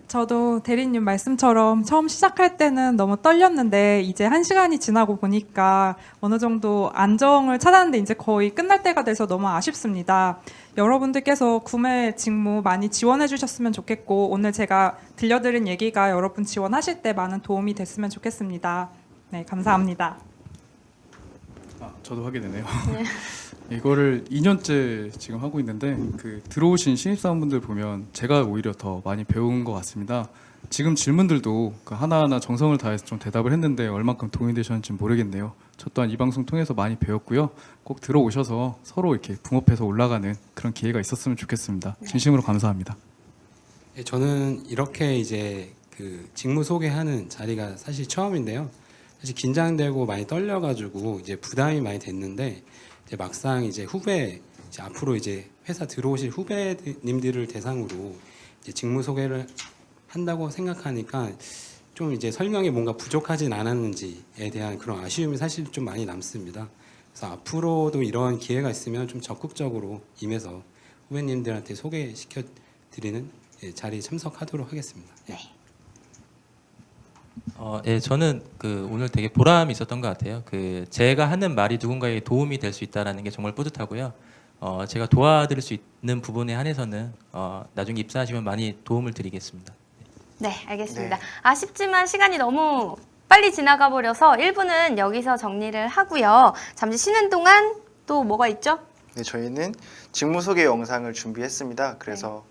Speaker 4: 저도 대리님 말씀처럼 처음 시작할 때는 너무 떨렸는데 이제 1시간이 지나고 보니까 어느 정도 안정을 찾았는데 이제 거의 끝날 때가 돼서 너무 아쉽습니다. 여러분들께서 구매 직무 많이 지원해 주셨으면 좋겠고 오늘 제가 들려드린 얘기가 여러분 지원하실 때 많은 도움이 됐으면 좋겠습니다. 네, 감사합니다.
Speaker 5: 저도 하게 되네요. 이거를 2년째 지금 하고 있는데 그 들어오신 신입사원분들 보면 제가 오히려 더 많이 배운 것 같습니다. 지금 질문들도 그 하나하나 정성을 다해서 좀 대답을 했는데 얼만큼 도움이 되셨는지 모르겠네요. 저 또한 이 방송 통해서 많이 배웠고요. 꼭 들어오셔서 서로 이렇게 붕업해서 올라가는 그런 기회가 있었으면 좋겠습니다. 진심으로 감사합니다.
Speaker 6: 예, 저는 이렇게 이제 그 직무 소개하는 자리가 사실 처음인데요. 사실 긴장되고 많이 떨려가지고 이제 부담이 많이 됐는데 이제 막상 이제 이제 앞으로 이제 회사 들어오실 후배님들을 대상으로 이제 직무 소개를 한다고 생각하니까 좀 이제 설명이 뭔가 부족하진 않았는지에 대한 그런 아쉬움이 사실 좀 많이 남습니다. 그래서 앞으로도 이런 기회가 있으면 좀 적극적으로 임해서 후배님들한테 소개시켜 드리는 자리에 참석하도록 하겠습니다. 예.
Speaker 7: 예, 저는 그 오늘 되게 보람이 있었던 것 같아요. 그 제가 하는 말이 누군가에게 도움이 될 수 있다라는 게 정말 뿌듯하고요. 제가 도와드릴 수 있는 부분에 한해서는 나중에 입사하시면 많이 도움을 드리겠습니다.
Speaker 1: 네, 알겠습니다.
Speaker 2: 네.
Speaker 1: 아쉽지만 시간이 너무 빨리 지나가 버려서 1부는 여기서 정리를 하고요. 잠시 쉬는 동안 또 뭐가 있죠?
Speaker 2: 네, 저희는 직무 소개 영상을 준비했습니다. 그래서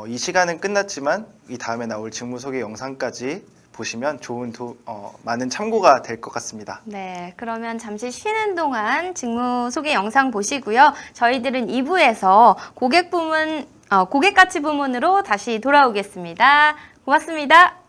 Speaker 2: 이 시간은 끝났지만 이 다음에 나올 직무 소개 영상까지 보시면 좋은 많은 참고가 될 것 같습니다.
Speaker 1: 네, 그러면 잠시 쉬는 동안 직무 소개 영상 보시고요. 저희들은 2부에서 고객 가치 부문으로 다시 돌아오겠습니다. 고맙습니다.